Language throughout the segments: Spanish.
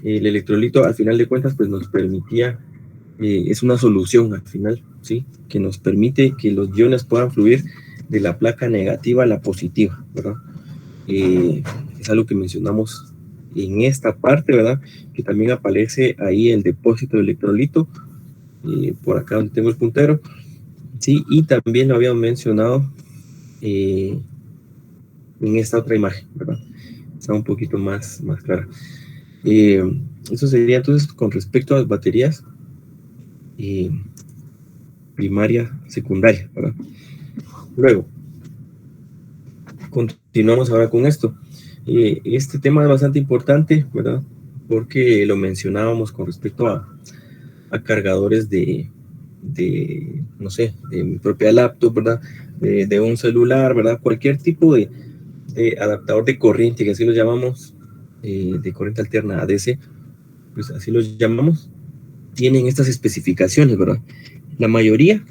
El electrolito, al final de cuentas, pues nos permitía, es una solución al final, ¿sí? Que nos permite que los iones puedan fluir de la placa negativa a la positiva, ¿verdad? Es algo que mencionamos en esta parte, ¿verdad? Que también aparece ahí el depósito de electrolito, por acá donde tengo el puntero, ¿sí? Y también lo habíamos mencionado en esta otra imagen, ¿verdad? Está un poquito más clara. Eso sería entonces con respecto a las baterías primaria, secundaria, ¿verdad? Luego, continuamos ahora con esto. Este tema es bastante importante, ¿verdad? Porque lo mencionábamos con respecto a cargadores no sé, de mi propia laptop, ¿verdad? De un celular, ¿verdad? Cualquier tipo de adaptador de corriente, que así lo llamamos, de corriente alterna ADC, pues así lo llamamos, tienen estas especificaciones, ¿verdad? La mayoría,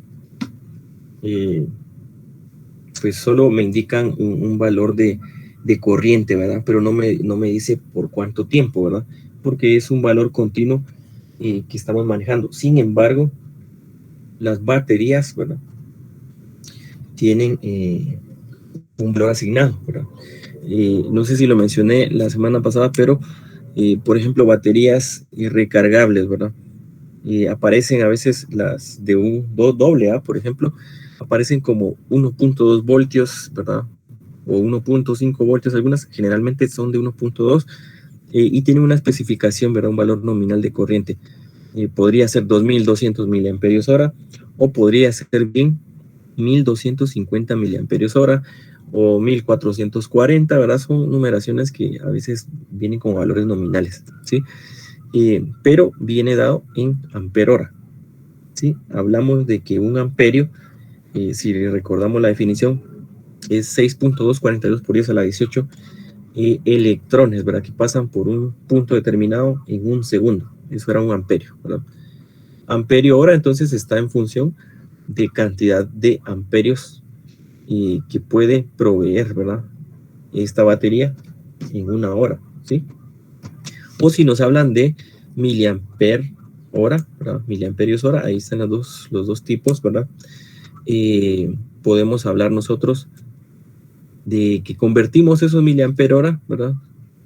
pues solo me indican un valor de corriente, ¿verdad? Pero no me dice por cuánto tiempo, ¿verdad? Porque es un valor continuo que estamos manejando. Sin embargo, las baterías, ¿verdad? Tienen un valor asignado, ¿verdad? No sé si lo mencioné la semana pasada, pero por ejemplo, baterías recargables, ¿verdad? Aparecen a veces las de un AA, por ejemplo, aparecen como 1.2 voltios, ¿verdad? O 1.5 voltios, algunas generalmente son de 1.2 y tienen una especificación, ¿verdad? Un valor nominal de corriente. Podría ser 2200 miliamperios hora o podría ser bien 1250 miliamperios hora o 1440, ¿verdad? Son numeraciones que a veces vienen como valores nominales, ¿sí? Pero viene dado en ampere hora, ¿sí? Hablamos de que un amperio, si recordamos la definición, es 6.242 por 10 a la 18 electrones, ¿verdad? Que pasan por un punto determinado en un segundo. Eso era un amperio, ¿verdad? Amperio hora, entonces, está en función de cantidad de amperios que puede proveer, ¿verdad? Esta batería en una hora, ¿sí? O si nos hablan de miliamper hora, ¿verdad? Miliamperios hora, ahí están los dos tipos, ¿verdad? Podemos hablar nosotros de que convertimos esos miliamper hora, ¿verdad?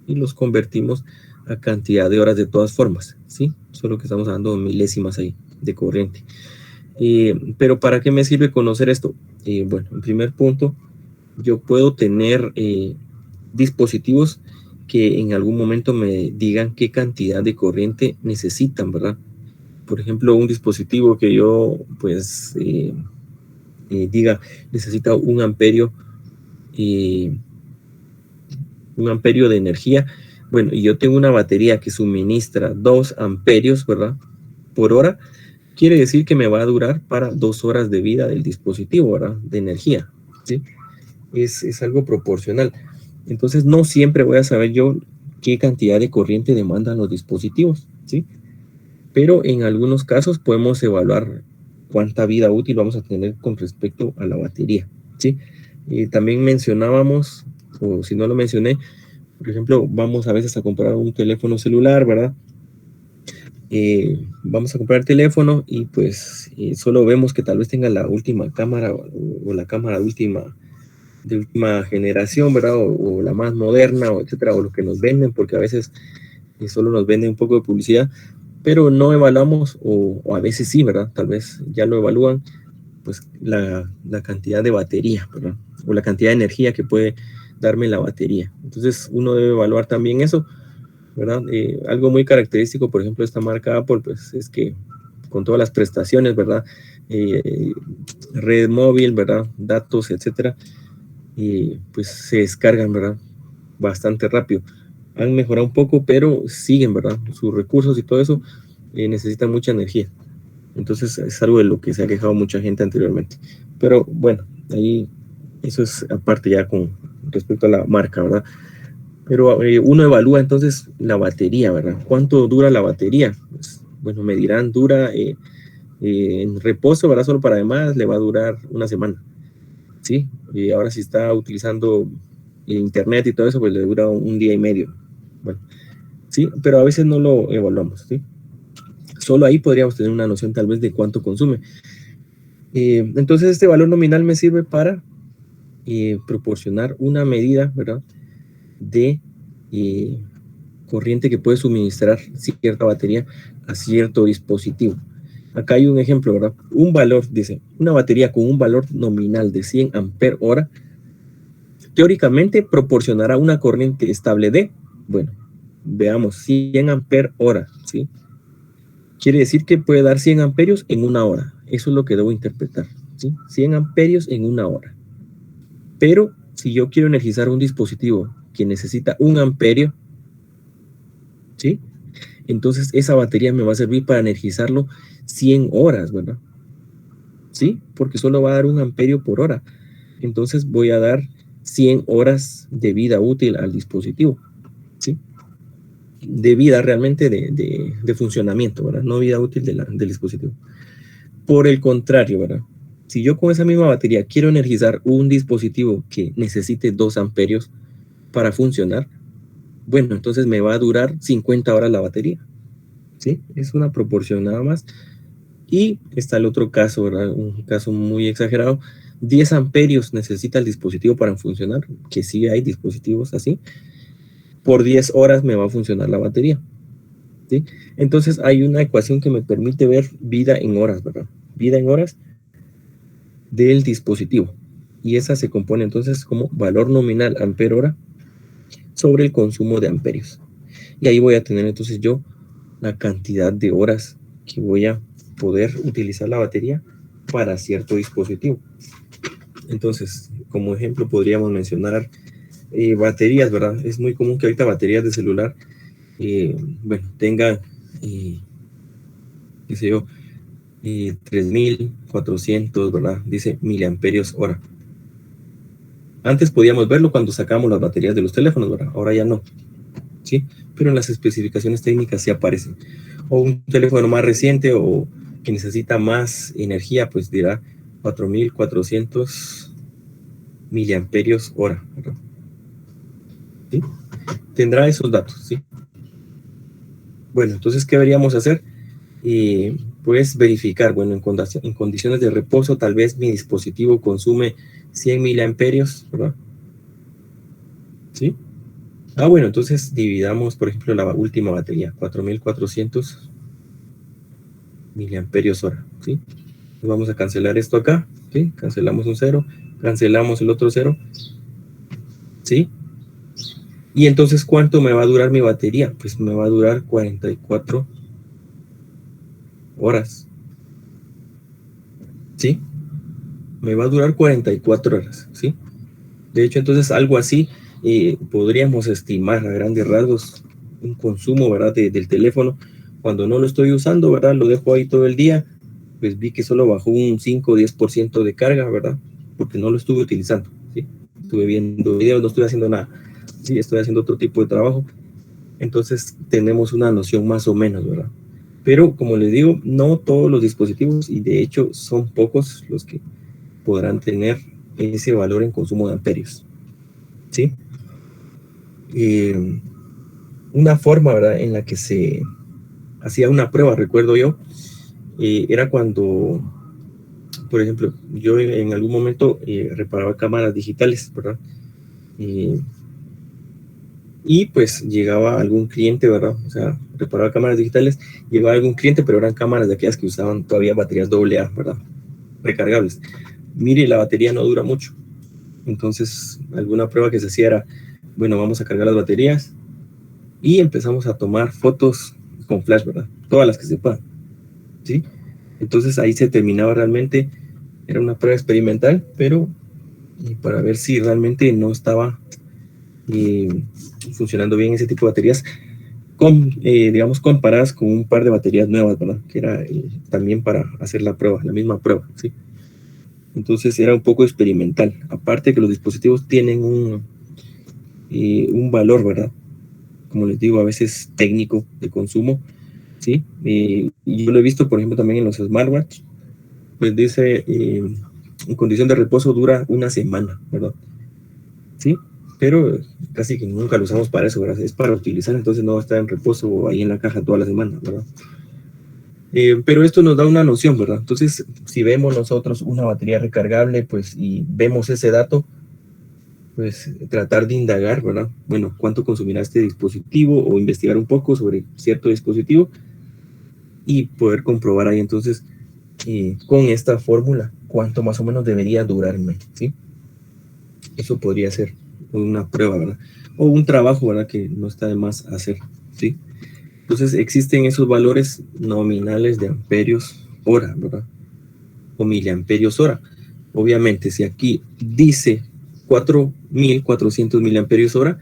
Y los convertimos a cantidad de horas de todas formas, ¿sí? Solo que estamos hablando de milésimas ahí de corriente. Pero ¿para qué me sirve conocer esto? Bueno, en primer punto, yo puedo tener dispositivos que en algún momento me digan qué cantidad de corriente necesitan, ¿verdad? Por ejemplo, un dispositivo que yo, pues, diga, necesita un amperio de energía. Bueno, y yo tengo una batería que suministra 2 amperios, ¿verdad? Por hora, quiere decir que me va a durar para 2 horas de vida del dispositivo, ¿verdad? De energía, ¿sí? Es algo proporcional. Entonces, no siempre voy a saber yo qué cantidad de corriente demandan los dispositivos, ¿sí? Pero en algunos casos podemos evaluar cuánta vida útil vamos a tener con respecto a la batería, ¿sí? También mencionábamos, o si no lo mencioné, por ejemplo, vamos a veces a comprar un teléfono celular, ¿verdad? Vamos a comprar el teléfono y pues solo vemos que tal vez tenga la última cámara o la cámara de última generación, ¿verdad? O la más moderna, o etcétera, o lo que nos venden, porque a veces solo nos venden un poco de publicidad, pero no evaluamos, o a veces sí, ¿verdad? Tal vez ya lo evalúan, pues la cantidad de batería, ¿verdad? O la cantidad de energía que puede darme la batería. Entonces uno debe evaluar también eso, ¿verdad? Algo muy característico, por ejemplo, de esta marca Apple, pues es que con todas las prestaciones, ¿verdad? Red móvil, ¿verdad? Datos, etcétera, pues se descargan, ¿verdad? Bastante rápido. Han mejorado un poco, pero siguen, ¿verdad? Sus recursos y todo eso necesitan mucha energía. Entonces es algo de lo que se ha quejado mucha gente anteriormente. Pero bueno, ahí eso es aparte ya con respecto a la marca, ¿verdad? Pero uno evalúa entonces la batería, ¿verdad? ¿Cuánto dura la batería? Pues, bueno, me dirán, dura en reposo, ¿verdad? Solo para además le va a durar una semana, ¿sí? Y ahora si está utilizando internet y todo eso, pues le dura un día y medio. Bueno, ¿sí? Pero a veces no lo evaluamos, ¿sí? Solo ahí podríamos tener una noción tal vez de cuánto consume. Entonces este valor nominal me sirve para proporcionar una medida, ¿verdad? De corriente que puede suministrar cierta batería a cierto dispositivo. Acá hay un ejemplo, ¿verdad? Un valor, dice, una batería con un valor nominal de 100 ampere hora, teóricamente proporcionará una corriente estable de, bueno, veamos, 100 ampere hora, ¿sí? Quiere decir que puede dar 100 amperios en una hora. Eso es lo que debo interpretar, ¿sí? 100 amperios en una hora. Pero si yo quiero energizar un dispositivo que necesita 1 amperio, ¿sí? Entonces esa batería me va a servir para energizarlo 100 horas, ¿verdad? ¿Sí? Porque solo va a dar 1 amperio por hora. Entonces voy a dar 100 horas de vida útil al dispositivo, ¿sí? De vida realmente de funcionamiento, ¿verdad? No vida útil del dispositivo. Por el contrario, ¿verdad? Si yo con esa misma batería quiero energizar un dispositivo que necesite 2 amperios para funcionar, bueno, entonces me va a durar 50 horas la batería, ¿sí? Es una proporción nada más. Y está el otro caso, ¿verdad? Un caso muy exagerado. 10 amperios necesita el dispositivo para funcionar, que sí hay dispositivos así. Por 10 horas me va a funcionar la batería, ¿sí? Entonces hay una ecuación que me permite ver vida en horas, ¿verdad? Vida en horas del dispositivo. Y esa se compone entonces como valor nominal ampere hora sobre el consumo de amperios. Y ahí voy a tener entonces yo la cantidad de horas que voy a poder utilizar la batería para cierto dispositivo. Entonces, como ejemplo podríamos mencionar baterías, ¿verdad? Es muy común que ahorita baterías de celular, bueno, tengan, qué sé yo, 3400, ¿verdad? Dice miliamperios hora. Antes podíamos verlo cuando sacamos las baterías de los teléfonos, ¿verdad? Ahora ya no, ¿sí? Pero en las especificaciones técnicas sí aparecen. O un teléfono más reciente o que necesita más energía, pues dirá 4400 miliamperios hora, ¿verdad? ¿Sí? Tendrá esos datos, ¿sí? Bueno, entonces, ¿qué deberíamos hacer? Pues verificar, bueno, en condiciones de reposo, tal vez mi dispositivo consume 100 miliamperios, ¿verdad? ¿Sí? Bueno, entonces dividamos, por ejemplo, la última batería, 4400 miliamperios hora, ¿sí? Vamos a cancelar esto acá, ¿sí? Cancelamos un 0, cancelamos el otro 0, ¿sí? Y entonces, ¿cuánto me va a durar mi batería? Pues me va a durar 44 horas, ¿sí? Me va a durar 44 horas, ¿sí? De hecho, entonces, algo así podríamos estimar a grandes rasgos un consumo, ¿verdad? Del teléfono. Cuando no lo estoy usando, ¿verdad? Lo dejo ahí todo el día, pues vi que solo bajó un 5 o 10% de carga, ¿verdad? Porque no lo estuve utilizando, ¿sí? Estuve viendo videos, no estuve haciendo nada, sí, estoy haciendo otro tipo de trabajo. Entonces tenemos una noción más o menos, ¿verdad? Pero como les digo, no todos los dispositivos, y de hecho son pocos los que podrán tener ese valor en consumo de amperios, ¿sí? Una forma, ¿verdad?, en la que se hacía una prueba, recuerdo yo, era cuando, por ejemplo, yo en algún momento reparaba cámaras digitales, ¿verdad? Y pues llegaba algún cliente, ¿verdad? O sea, reparaba cámaras digitales, llegaba algún cliente, pero eran cámaras de aquellas que usaban todavía baterías AA, ¿verdad? Recargables. Mire, la batería no dura mucho. Entonces, alguna prueba que se hacía era, bueno, vamos a cargar las baterías y empezamos a tomar fotos con flash, ¿verdad? Todas las que se puedan, ¿sí? Entonces ahí se terminaba realmente, era una prueba experimental, pero para ver si realmente no estaba funcionando bien ese tipo de baterías, digamos, comparadas con un par de baterías nuevas, ¿verdad? Que era también para hacer la prueba, la misma prueba, ¿sí? Entonces era un poco experimental. Aparte que los dispositivos tienen un valor, ¿verdad? Como les digo, a veces técnico de consumo, ¿sí? Y yo lo he visto, por ejemplo, también en los smartwatch, pues dice, en condición de reposo dura una semana, ¿verdad? ¿Sí? pero casi que nunca lo usamos para eso, ¿verdad? Es para utilizar, entonces no va a estar en reposo ahí en la caja toda la semana, ¿verdad? Pero esto nos da una noción, ¿verdad? Entonces, si vemos nosotros una batería recargable, pues, y vemos ese dato, pues tratar de indagar, ¿verdad? Bueno, cuánto consumirá este dispositivo o investigar un poco sobre cierto dispositivo y poder comprobar ahí entonces con esta fórmula cuánto más o menos debería durarme, ¿sí? Eso podría ser una prueba, ¿verdad? O un trabajo, ¿verdad? Que no está de más hacer, ¿sí? Entonces existen esos valores nominales de amperios hora, ¿verdad? O miliamperios hora. Obviamente, si aquí dice 4.400 miliamperios hora,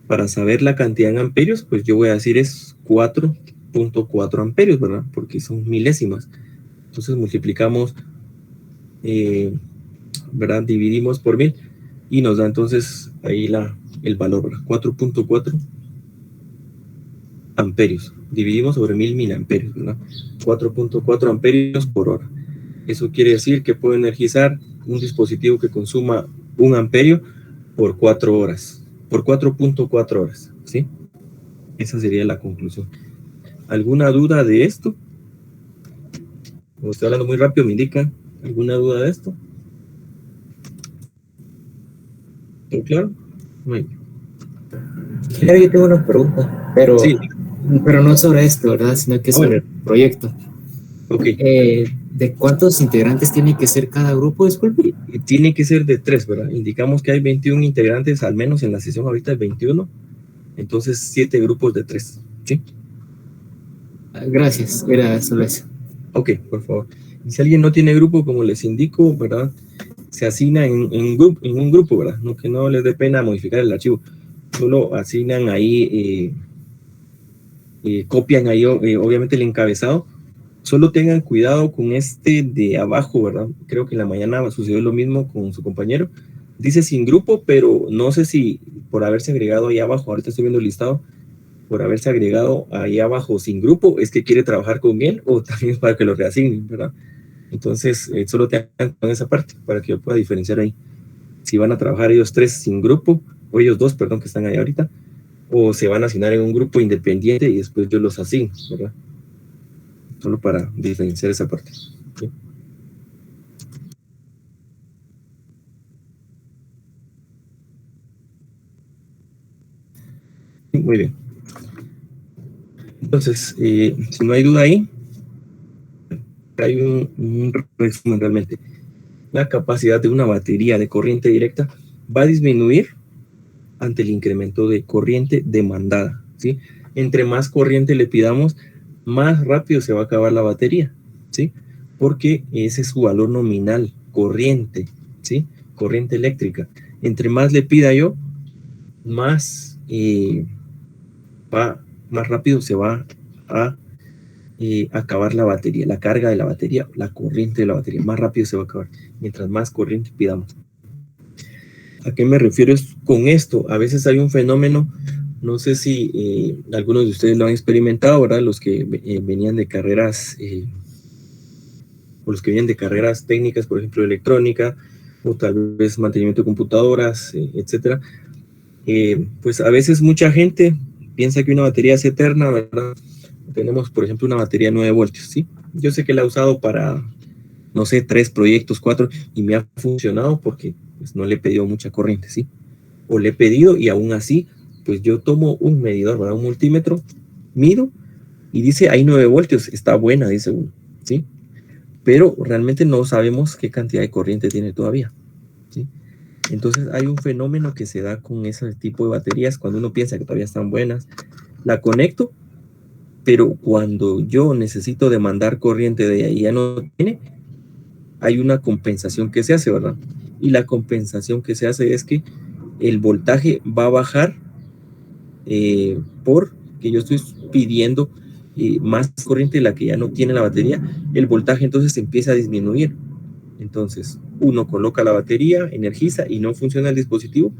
para saber la cantidad en amperios, pues yo voy a decir es 4.4 amperios, ¿verdad? Porque son milésimas. Entonces multiplicamos, ¿verdad? Dividimos por 1000 y nos da entonces ahí el valor, ¿verdad? 4.4 amperios. Dividimos sobre 1000 miliamperios, ¿verdad? 4.4 amperios por hora. Eso quiere decir que puedo energizar un dispositivo que consuma 1 amperio por 4 horas, por 4.4 horas, ¿sí? Esa sería la conclusión. ¿Alguna duda de esto? Como estoy hablando muy rápido, me indican. ¿Alguna duda de esto? ¿Todo claro? Muy bien. Yo tengo una pregunta, Sí. pero no sobre esto, ¿verdad? Sino que sobre el proyecto. Ok. ¿De cuántos integrantes tiene que ser cada grupo, disculpe? Tiene que ser de 3, ¿verdad? Indicamos que hay 21 integrantes, al menos en la sesión ahorita es 21. Entonces, 7 grupos de 3, ¿sí? Gracias, era solo eso. Ok, por favor. Y si alguien no tiene grupo, como les indico, ¿verdad? Se asigna en un grupo, ¿verdad? No, que no les dé pena modificar el archivo. Solo asignan ahí, copian ahí, obviamente, el encabezado. Solo tengan cuidado con este de abajo, ¿verdad? Creo que en la mañana sucedió lo mismo con su compañero. Dice sin grupo, pero no sé si por haberse agregado ahí abajo, ahorita estoy viendo el listado, por haberse agregado ahí abajo sin grupo, es que quiere trabajar con él o también es para que lo reasignen, ¿verdad? Entonces, solo tengan con esa parte para que yo pueda diferenciar ahí. Si van a trabajar ellos 3 sin grupo, o ellos 2, perdón, que están ahí ahorita, o se van a asignar en un grupo independiente y después yo los asigno, ¿verdad? Solo para diferenciar esa parte. ¿Sí? Muy bien. Entonces, si no hay duda ahí, hay un resumen realmente. La capacidad de una batería de corriente directa va a disminuir ante el incremento de corriente demandada, ¿sí? Entre más corriente le pidamos, más rápido se va a acabar la batería, ¿sí? Porque ese es su valor nominal, corriente, ¿sí? Corriente eléctrica. Entre más le pida yo, más, más rápido se va a acabar la batería, la carga de la batería, la corriente de la batería, más rápido se va a acabar, mientras más corriente pidamos. ¿A qué me refiero con esto? A veces hay un fenómeno, no sé si algunos de ustedes lo han experimentado, ¿verdad? Los que venían de carreras, o los que vienen de carreras técnicas, por ejemplo, electrónica, o tal vez mantenimiento de computadoras, etcétera. Pues a veces mucha gente piensa que una batería es eterna, ¿verdad? Tenemos, por ejemplo, una batería 9 voltios, ¿sí? Yo sé que la he usado para, no sé, 3 proyectos, 4, y me ha funcionado porque pues, no le he pedido mucha corriente, ¿sí? O le he pedido y aún así, pues yo tomo un medidor, ¿verdad? Un multímetro, mido y dice, hay 9 voltios, está buena, dice uno, ¿sí? Pero realmente no sabemos qué cantidad de corriente tiene todavía, ¿sí? Entonces hay un fenómeno que se da con ese tipo de baterías cuando uno piensa que todavía están buenas. La conecto, pero cuando yo necesito demandar corriente de ahí ya no tiene, hay una compensación que se hace, ¿verdad? Y la compensación que se hace es que el voltaje va a bajar porque yo estoy pidiendo más corriente de la que ya no tiene la batería, el voltaje entonces empieza a disminuir. Entonces, uno coloca la batería, energiza y no funciona el dispositivo,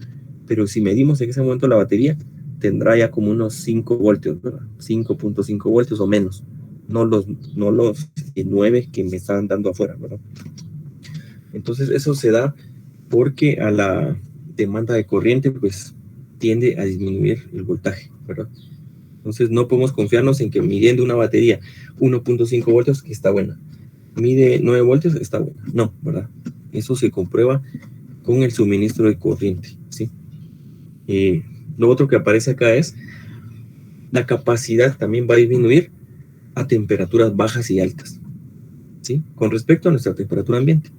pero si medimos en ese momento la batería, tendrá ya como unos 5 voltios, ¿verdad? 5.5 voltios o menos, no los 9 que me están dando afuera, ¿verdad? Entonces, eso se da porque demanda de corriente, pues tiende a disminuir el voltaje, ¿verdad? Entonces no podemos confiarnos en que midiendo una batería 1.5 voltios que está buena, mide 9 voltios, está buena. No, ¿verdad? Eso se comprueba con el suministro de corriente, ¿sí? Lo otro que aparece acá es la capacidad también va a disminuir a temperaturas bajas y altas, ¿sí? Con respecto a nuestra temperatura ambiente.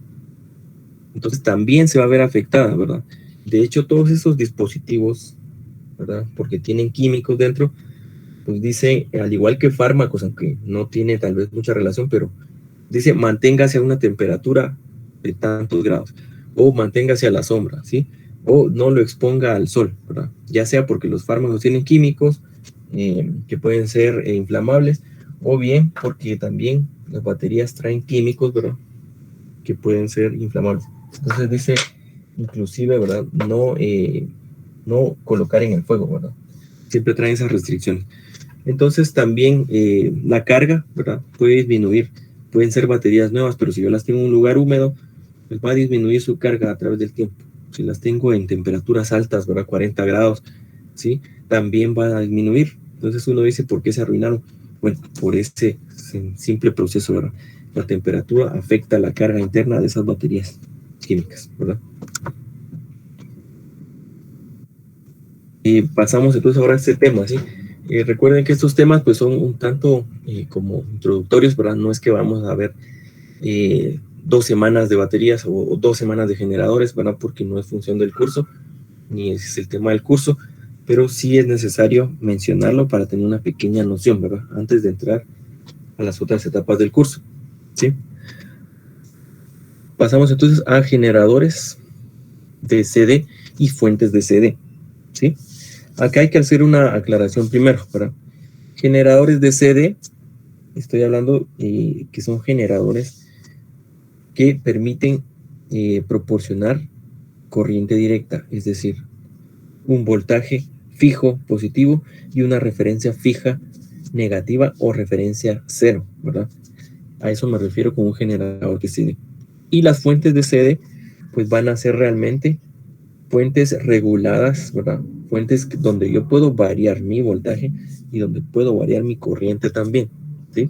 Entonces también se va a ver afectada, ¿verdad? De hecho, todos esos dispositivos, ¿verdad? Porque tienen químicos dentro, pues dice, al igual que fármacos, aunque no tiene tal vez mucha relación, pero dice, manténgase a una temperatura de tantos grados, o manténgase a la sombra, ¿sí? O no lo exponga al sol, ¿verdad? Ya sea porque los fármacos tienen químicos que pueden ser inflamables, o bien porque también las baterías traen químicos, ¿verdad? Que pueden ser inflamables. Entonces dice, inclusive, ¿verdad? No colocar en el fuego, ¿verdad? Siempre traen esas restricciones. Entonces también la carga, ¿verdad? Puede disminuir. Pueden ser baterías nuevas, pero si yo las tengo en un lugar húmedo, pues va a disminuir su carga a través del tiempo. Si las tengo en temperaturas altas, ¿verdad? 40 grados, ¿sí? También va a disminuir. Entonces uno dice, ¿por qué se arruinaron? Bueno, por ese simple proceso, ¿verdad? La temperatura afecta la carga interna de esas baterías químicas, ¿verdad? Y pasamos entonces ahora a este tema, ¿sí? Recuerden que estos temas pues son un tanto como introductorios, ¿verdad? No es que vamos a ver 2 semanas de baterías o 2 semanas de generadores, ¿verdad? Porque no es función del curso, ni es el tema del curso, pero sí es necesario mencionarlo para tener una pequeña noción, ¿verdad? Antes de entrar a las otras etapas del curso, ¿sí? Pasamos entonces a generadores de CD y fuentes de CD, ¿sí? Acá hay que hacer una aclaración primero, ¿verdad? Generadores de CD, estoy hablando que son generadores que permiten proporcionar corriente directa, es decir, un voltaje fijo positivo y una referencia fija negativa o referencia cero, ¿verdad? A eso me refiero con un generador de CD. Y las fuentes de CD, pues van a ser realmente fuentes reguladas, ¿verdad? Fuentes donde yo puedo variar mi voltaje y donde puedo variar mi corriente también, ¿sí?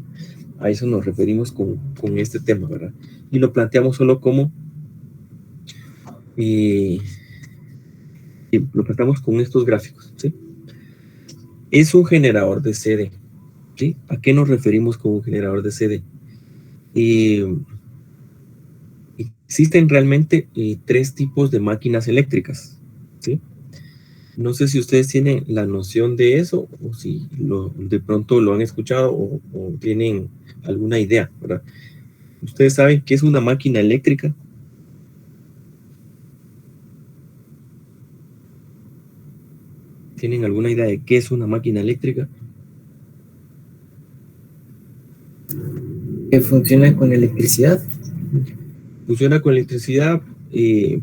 A eso nos referimos con este tema, ¿verdad? Y lo planteamos solo como y lo planteamos con estos gráficos, ¿sí? Es un generador de CD, ¿sí? ¿A qué nos referimos con un generador de CD? Existen realmente 3 tipos de máquinas eléctricas, ¿sí? No sé si ustedes tienen la noción de eso o si de pronto lo han escuchado o tienen alguna idea, ¿verdad? ¿Ustedes saben qué es una máquina eléctrica? ¿Tienen alguna idea de qué es una máquina eléctrica? ¿Que funciona con electricidad? Funciona con electricidad,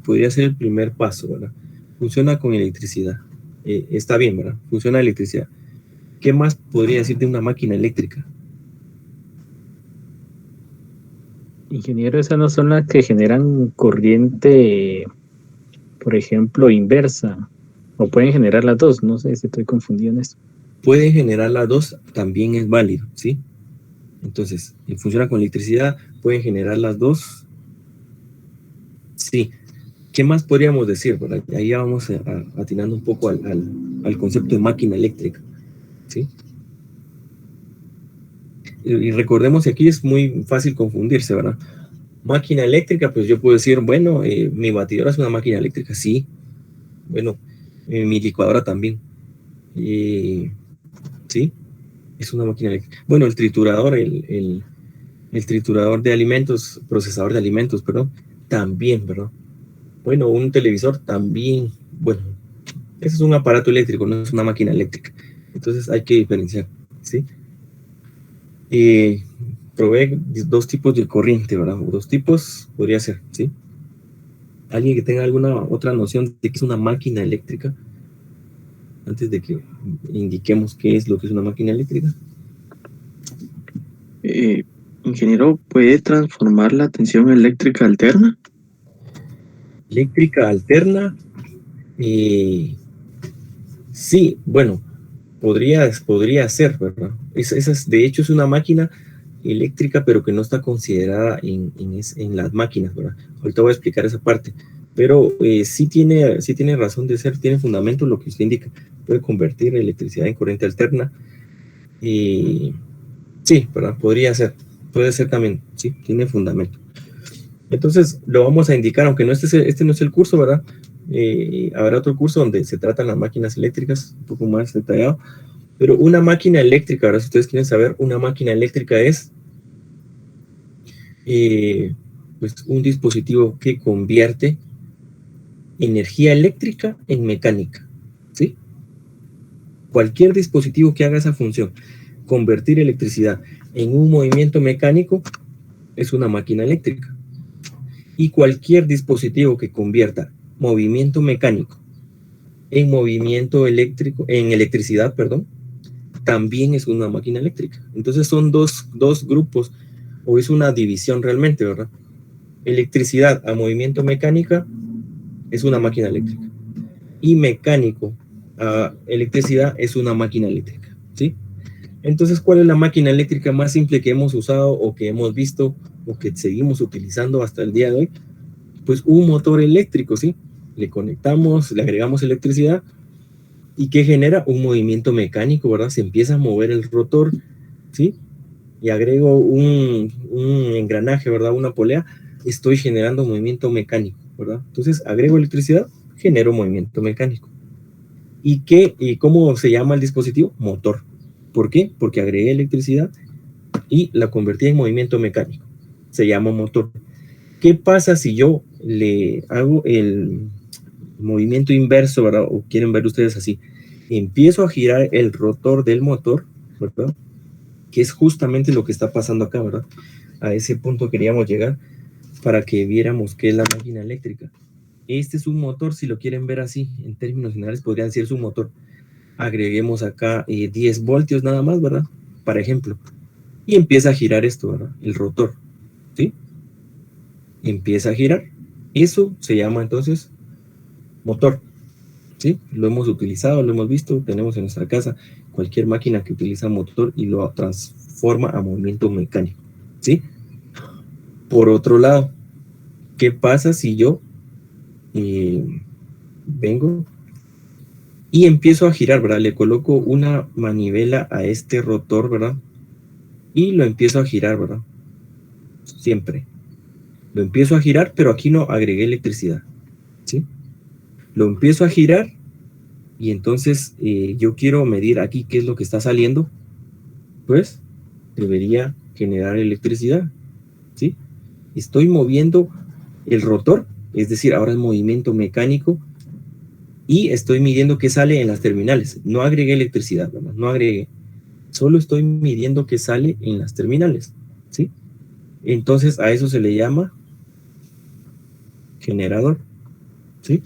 podría ser el primer paso, ¿verdad? Funciona con electricidad. Está bien, ¿verdad? Funciona electricidad. ¿Qué más podría decir de una máquina eléctrica? Ingeniero, esas no son las que generan corriente, por ejemplo, inversa. O pueden generar las dos. No sé si estoy confundido en esto. Pueden generar las dos, también es válido, ¿sí? Entonces, funciona con electricidad, pueden generar las dos. Sí. ¿Qué más podríamos decir? ¿Verdad? Ahí ya vamos atinando un poco al concepto de máquina eléctrica, ¿sí? Y recordemos que aquí es muy fácil confundirse, ¿verdad? Máquina eléctrica, pues yo puedo decir, bueno, mi batidora es una máquina eléctrica, sí. Bueno, mi licuadora también. Sí, es una máquina eléctrica. Bueno, el triturador, el triturador de alimentos, procesador de alimentos, perdón, también, ¿verdad? Bueno, un televisor también, bueno, eso es un aparato eléctrico, no es una máquina eléctrica. Entonces hay que diferenciar, ¿sí? Provee 2 tipos de corriente, ¿verdad? O 2 tipos podría ser, ¿sí? ¿Alguien que tenga alguna otra noción de qué es una máquina eléctrica? Antes de que indiquemos qué es lo que es una máquina eléctrica. Ingeniero, ¿puede transformar la tensión eléctrica alterna? Eléctrica alterna, Sí, bueno, podría ser, ¿verdad? De hecho, es una máquina eléctrica, pero que no está considerada en las máquinas, ¿verdad? Ahorita voy a explicar esa parte. Pero sí tiene razón de ser, tiene fundamento lo que usted indica. Puede convertir electricidad en corriente alterna. Sí, ¿verdad? Podría ser. Puede ser también, sí, tiene fundamento. Entonces, lo vamos a indicar, aunque no este no es el curso, ¿verdad? Habrá otro curso donde se tratan las máquinas eléctricas, un poco más detallado. Pero una máquina eléctrica, ahora si ustedes quieren saber, una máquina eléctrica es pues un dispositivo que convierte energía eléctrica en mecánica, ¿sí? Cualquier dispositivo que haga esa función, convertir electricidad en un movimiento mecánico, es una máquina eléctrica. Y cualquier dispositivo que convierta movimiento mecánico en movimiento eléctrico, en electricidad, perdón, también es una máquina eléctrica. Entonces son dos grupos, o es una división realmente, ¿verdad? Electricidad a movimiento mecánica es una máquina eléctrica. Y mecánico a electricidad es una máquina eléctrica, ¿sí? Entonces, ¿cuál es la máquina eléctrica más simple que hemos usado o que hemos visto o que seguimos utilizando hasta el día de hoy? Pues un motor eléctrico, ¿sí? Le conectamos, le agregamos electricidad y que genera un movimiento mecánico, ¿verdad? Se empieza a mover el rotor, ¿sí? Y agrego un engranaje, ¿verdad? Una polea, estoy generando movimiento mecánico, ¿verdad? Entonces, agrego electricidad, genero movimiento mecánico. ¿Y cómo se llama el dispositivo? Motor. ¿Por qué? Porque agregué electricidad y la convertí en movimiento mecánico. Se llama motor. ¿Qué pasa si yo le hago el movimiento inverso, ¿verdad? O quieren ver ustedes así. Empiezo a girar el rotor del motor, ¿verdad? Que es justamente lo que está pasando acá, ¿verdad? A ese punto queríamos llegar para que viéramos qué es la máquina eléctrica. Este es un motor, si lo quieren ver así, en términos generales, podrían decir su motor. Agreguemos acá 10 voltios nada más, ¿verdad? Para ejemplo. Y empieza a girar esto, ¿verdad? El rotor, ¿sí? Empieza a girar. Eso se llama entonces motor, ¿sí? Lo hemos utilizado, lo hemos visto, tenemos en nuestra casa cualquier máquina que utiliza motor y lo transforma a movimiento mecánico, ¿sí? Por otro lado, ¿qué pasa si yo vengo y empiezo a girar, ¿verdad? Le coloco una manivela a este rotor, ¿verdad? Y lo empiezo a girar, ¿verdad? Siempre. Lo empiezo a girar, pero aquí no agregué electricidad, ¿sí? Lo empiezo a girar y entonces yo quiero medir aquí qué es lo que está saliendo. Pues debería generar electricidad, ¿sí? Estoy moviendo el rotor, es decir, ahora es movimiento mecánico y estoy midiendo qué sale en las terminales. No agregué electricidad, ¿verdad? No agregué. Solo estoy midiendo qué sale en las terminales, ¿sí? Entonces a eso se le llama generador, ¿sí?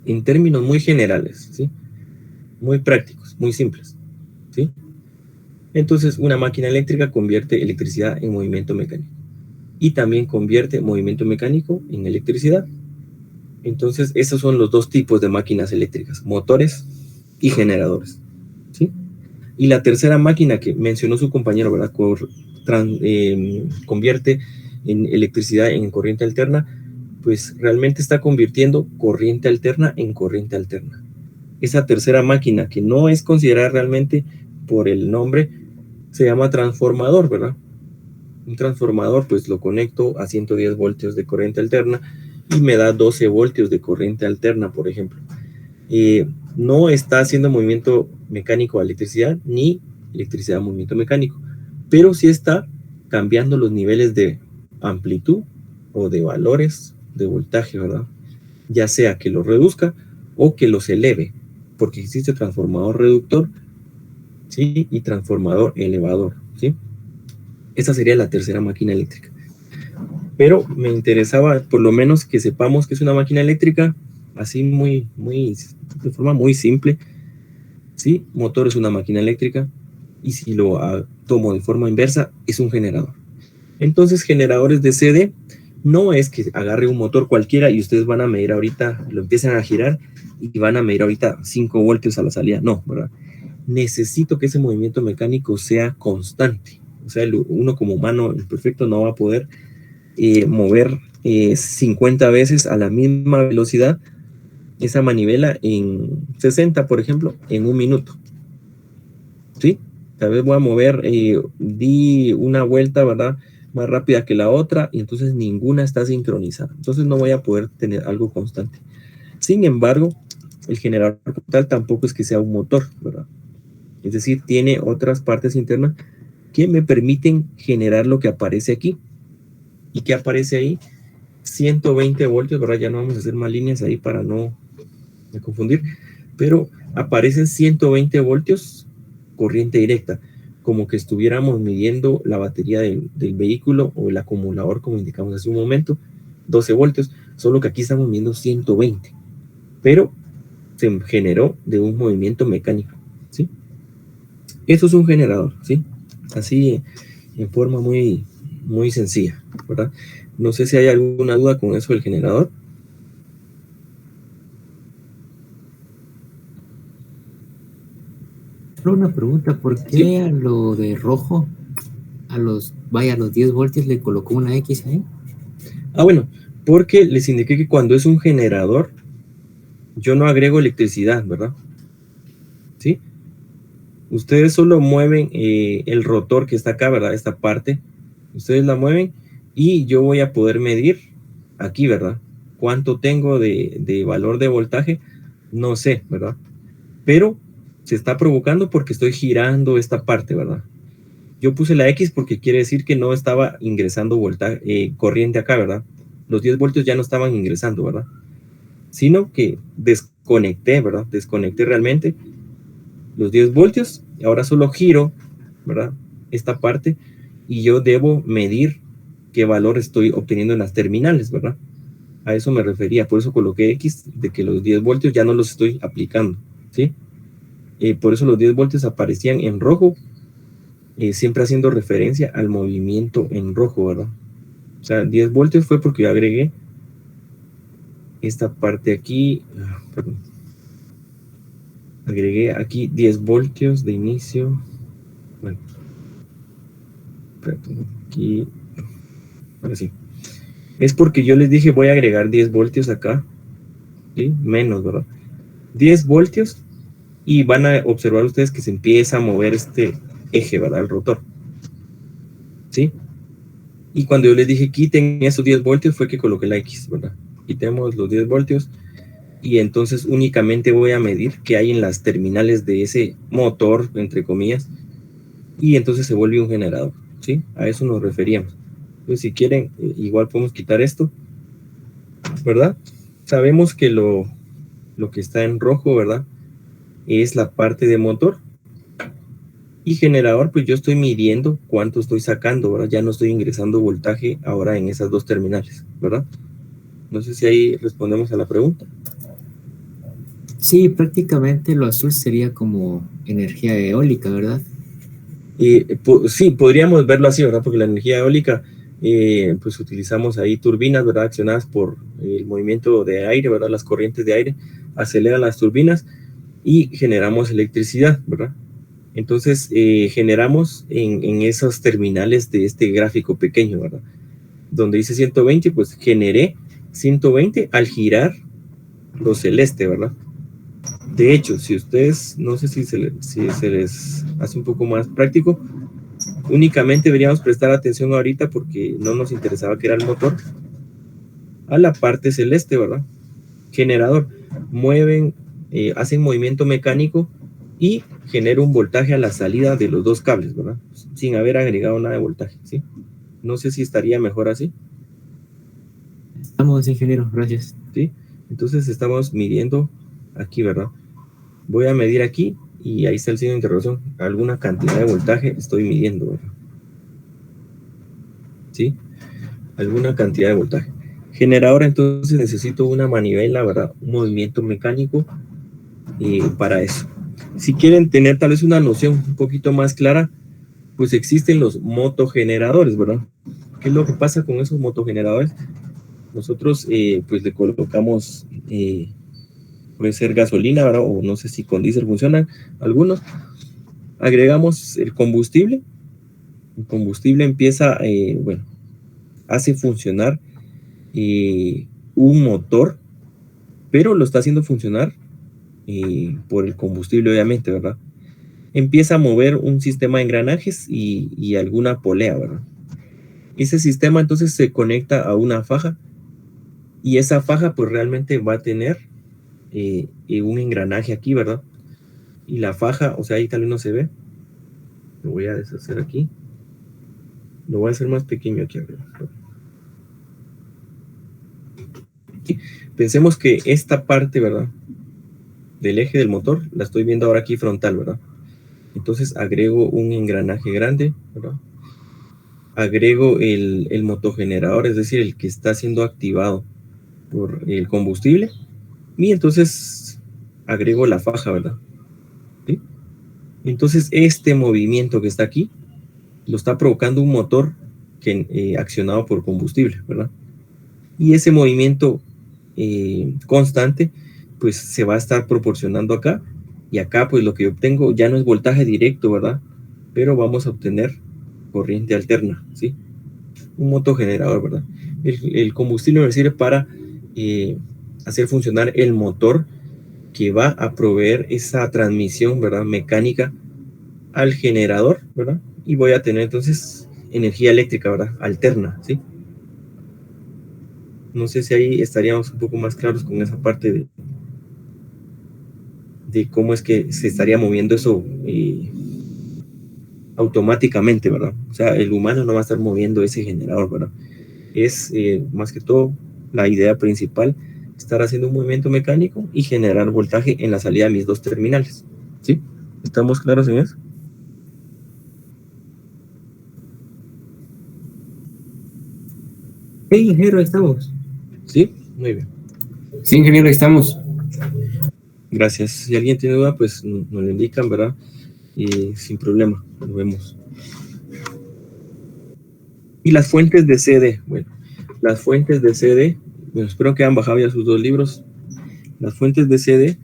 En términos muy generales, ¿sí? Muy prácticos, muy simples, ¿sí? Entonces una máquina eléctrica convierte electricidad en movimiento mecánico y también convierte movimiento mecánico en electricidad. Entonces esos son los dos tipos de máquinas eléctricas, motores y generadores, ¿sí? Y la tercera máquina que mencionó su compañero, ¿verdad? Convierte en electricidad en corriente alterna, pues realmente está convirtiendo corriente alterna en corriente alterna. Esa tercera máquina, que no es considerada realmente por el nombre, se llama transformador, ¿verdad? Un transformador, pues lo conecto a 110 voltios de corriente alterna y me da 12 voltios de corriente alterna, por ejemplo. No está haciendo movimiento mecánico a electricidad, ni electricidad a movimiento mecánico, pero sí está cambiando los niveles de amplitud o de valores de voltaje, ¿verdad? Ya sea que los reduzca o que los eleve, porque existe transformador reductor, ¿sí? Y transformador elevador, ¿sí? Esa sería la tercera máquina eléctrica. Pero me interesaba por lo menos que sepamos que es una máquina eléctrica, así de forma muy simple, ¿sí? Motor es una máquina eléctrica y si lo tomo de forma inversa, es un generador. Entonces, generadores de CD, No es que agarre un motor cualquiera y ustedes van a medir ahorita, lo empiezan a girar y van a medir ahorita 5 voltios a la salida. No, ¿verdad? Necesito que ese movimiento mecánico sea constante. O sea, uno como humano imperfecto no va a poder mover 50 veces a la misma velocidad esa manivela en 60, por ejemplo, en un minuto. ¿Sí? Tal vez voy a mover, di una vuelta, ¿verdad?, más rápida que la otra, y entonces ninguna está sincronizada. Entonces no voy a poder tener algo constante. Sin embargo, el generador como tal tampoco es que sea un motor, ¿verdad? Es decir, tiene otras partes internas que me permiten generar lo que aparece aquí. ¿Y qué aparece ahí? 120 voltios, ¿verdad? Ya no vamos a hacer más líneas ahí para no confundir, pero aparecen 120 voltios corriente directa, como que estuviéramos midiendo la batería del vehículo o el acumulador, como indicamos hace un momento, 12 voltios, solo que aquí estamos midiendo 120, pero se generó de un movimiento mecánico, ¿sí? Eso es un generador, ¿sí? Así en forma muy, muy sencilla, ¿verdad? No sé si hay alguna duda con eso del generador. Solo una pregunta, ¿por qué Sí. a lo de rojo, a los 10 voltios le colocó una X ahí? Bueno, porque les indiqué que cuando es un generador, yo no agrego electricidad, ¿verdad? ¿Sí? Ustedes solo mueven el rotor que está acá, ¿verdad? Esta parte, ustedes la mueven y yo voy a poder medir aquí, ¿verdad? ¿Cuánto tengo de valor de voltaje? No sé, ¿verdad? Pero se está provocando porque estoy girando esta parte, ¿verdad? Yo puse la X porque quiere decir que no estaba ingresando voltaje, corriente acá, ¿verdad? Los 10 voltios ya no estaban ingresando, ¿verdad? Sino que desconecté, ¿verdad? Desconecté realmente los 10 voltios y ahora solo giro, ¿verdad? Esta parte y yo debo medir qué valor estoy obteniendo en las terminales, ¿verdad? A eso me refería, por eso coloqué X, de que los 10 voltios ya no los estoy aplicando, ¿sí? Por eso los 10 voltios aparecían en rojo, siempre haciendo referencia al movimiento en rojo, ¿verdad? O sea, 10 voltios fue porque yo agregué esta parte aquí, perdón. Agregué aquí 10 voltios de inicio. Bueno, perdón, aquí, ahora sí. Es porque yo les dije voy a agregar 10 voltios acá, ¿sí? Menos, ¿verdad? 10 voltios y van a observar ustedes que se empieza a mover este eje, ¿verdad? El rotor, ¿sí? Y cuando yo les dije quiten esos 10 voltios fue que coloqué la X, ¿verdad? Quitemos los 10 voltios y entonces únicamente voy a medir qué hay en las terminales de ese motor, entre comillas, y entonces se vuelve un generador, ¿sí? A eso nos referíamos. Entonces, si quieren, igual podemos quitar esto, ¿verdad? Sabemos que lo que está en rojo, ¿verdad?, es la parte de motor. Y generador, pues yo estoy midiendo cuánto estoy sacando, ¿verdad? Ya no estoy ingresando voltaje ahora en esas dos terminales, ¿verdad? No sé si ahí respondemos a la pregunta. Sí, prácticamente lo azul sería como energía eólica, ¿verdad? Sí, podríamos verlo así, ¿verdad? Porque la energía eólica, pues utilizamos ahí turbinas, ¿verdad? Accionadas por el movimiento de aire, ¿verdad? Las corrientes de aire aceleran las turbinas y generamos electricidad, ¿verdad? Entonces, generamos en esos terminales de este gráfico pequeño, ¿verdad? Donde dice 120, pues generé 120 al girar lo celeste, ¿verdad? De hecho, si ustedes, no sé si se les hace un poco más práctico, únicamente deberíamos prestar atención ahorita porque no nos interesaba que era el motor, a la parte celeste, ¿verdad? Generador, mueven, hacen movimiento mecánico y genera un voltaje a la salida de los dos cables, ¿verdad? Sin haber agregado nada de voltaje, ¿sí? No sé si estaría mejor así. Estamos, ingeniero, gracias. ¿Sí? Entonces estamos midiendo aquí, ¿verdad? Voy a medir aquí y ahí está el signo de interrogación. Alguna cantidad de voltaje estoy midiendo, ¿verdad? ¿Sí? Alguna cantidad de voltaje. Generador, entonces necesito una manivela, ¿verdad? Un movimiento mecánico para eso. Si quieren tener tal vez una noción un poquito más clara, pues existen los motogeneradores, ¿verdad? ¿Qué es lo que pasa con esos motogeneradores? Nosotros pues le colocamos, puede ser gasolina, ¿verdad? O no sé si con diésel funcionan algunos. Agregamos el combustible empieza, bueno, hace funcionar un motor, pero lo está haciendo funcionar por el combustible, obviamente, ¿verdad? Empieza a mover un sistema de engranajes y alguna polea, ¿verdad? Ese sistema entonces se conecta a una faja y esa faja pues realmente va a tener un engranaje aquí, ¿verdad? Y la faja, o sea, ahí tal vez no se ve. Lo voy a deshacer aquí. Lo voy a hacer más pequeño aquí arriba. Pensemos que esta parte, ¿verdad? Del eje del motor, la estoy viendo ahora aquí frontal, ¿verdad? Entonces agrego un engranaje grande, ¿verdad? Agrego el motogenerador, es decir, el que está siendo activado por el combustible. Y entonces agrego la faja, ¿verdad? ¿Sí? Entonces este movimiento que está aquí lo está provocando un motor accionado por combustible, ¿verdad? Y ese movimiento constante pues se va a estar proporcionando acá, y acá pues lo que yo obtengo ya no es voltaje directo, ¿verdad? Pero vamos a obtener corriente alterna, ¿sí? Un motogenerador, ¿verdad? El combustible me sirve para hacer funcionar el motor que va a proveer esa transmisión, ¿verdad? Mecánica al generador, ¿verdad? Y voy a tener entonces energía eléctrica, ¿verdad? Alterna, ¿sí? No sé si ahí estaríamos un poco más claros con esa parte de cómo es que se estaría moviendo eso automáticamente, ¿verdad? O sea, el humano no va a estar moviendo ese generador, ¿verdad? Es más que todo la idea principal, estar haciendo un movimiento mecánico y generar voltaje en la salida de mis dos terminales, ¿sí? ¿Estamos claros en eso? Sí, ingeniero, ahí estamos. Sí, muy bien. Sí, ingeniero, ahí estamos. Gracias. Si alguien tiene duda, pues nos lo indican, ¿verdad? Y sin problema, nos vemos. Y las fuentes de CD. Bueno, las fuentes de CD, bueno, espero que hayan bajado ya sus dos libros. Las fuentes de CD,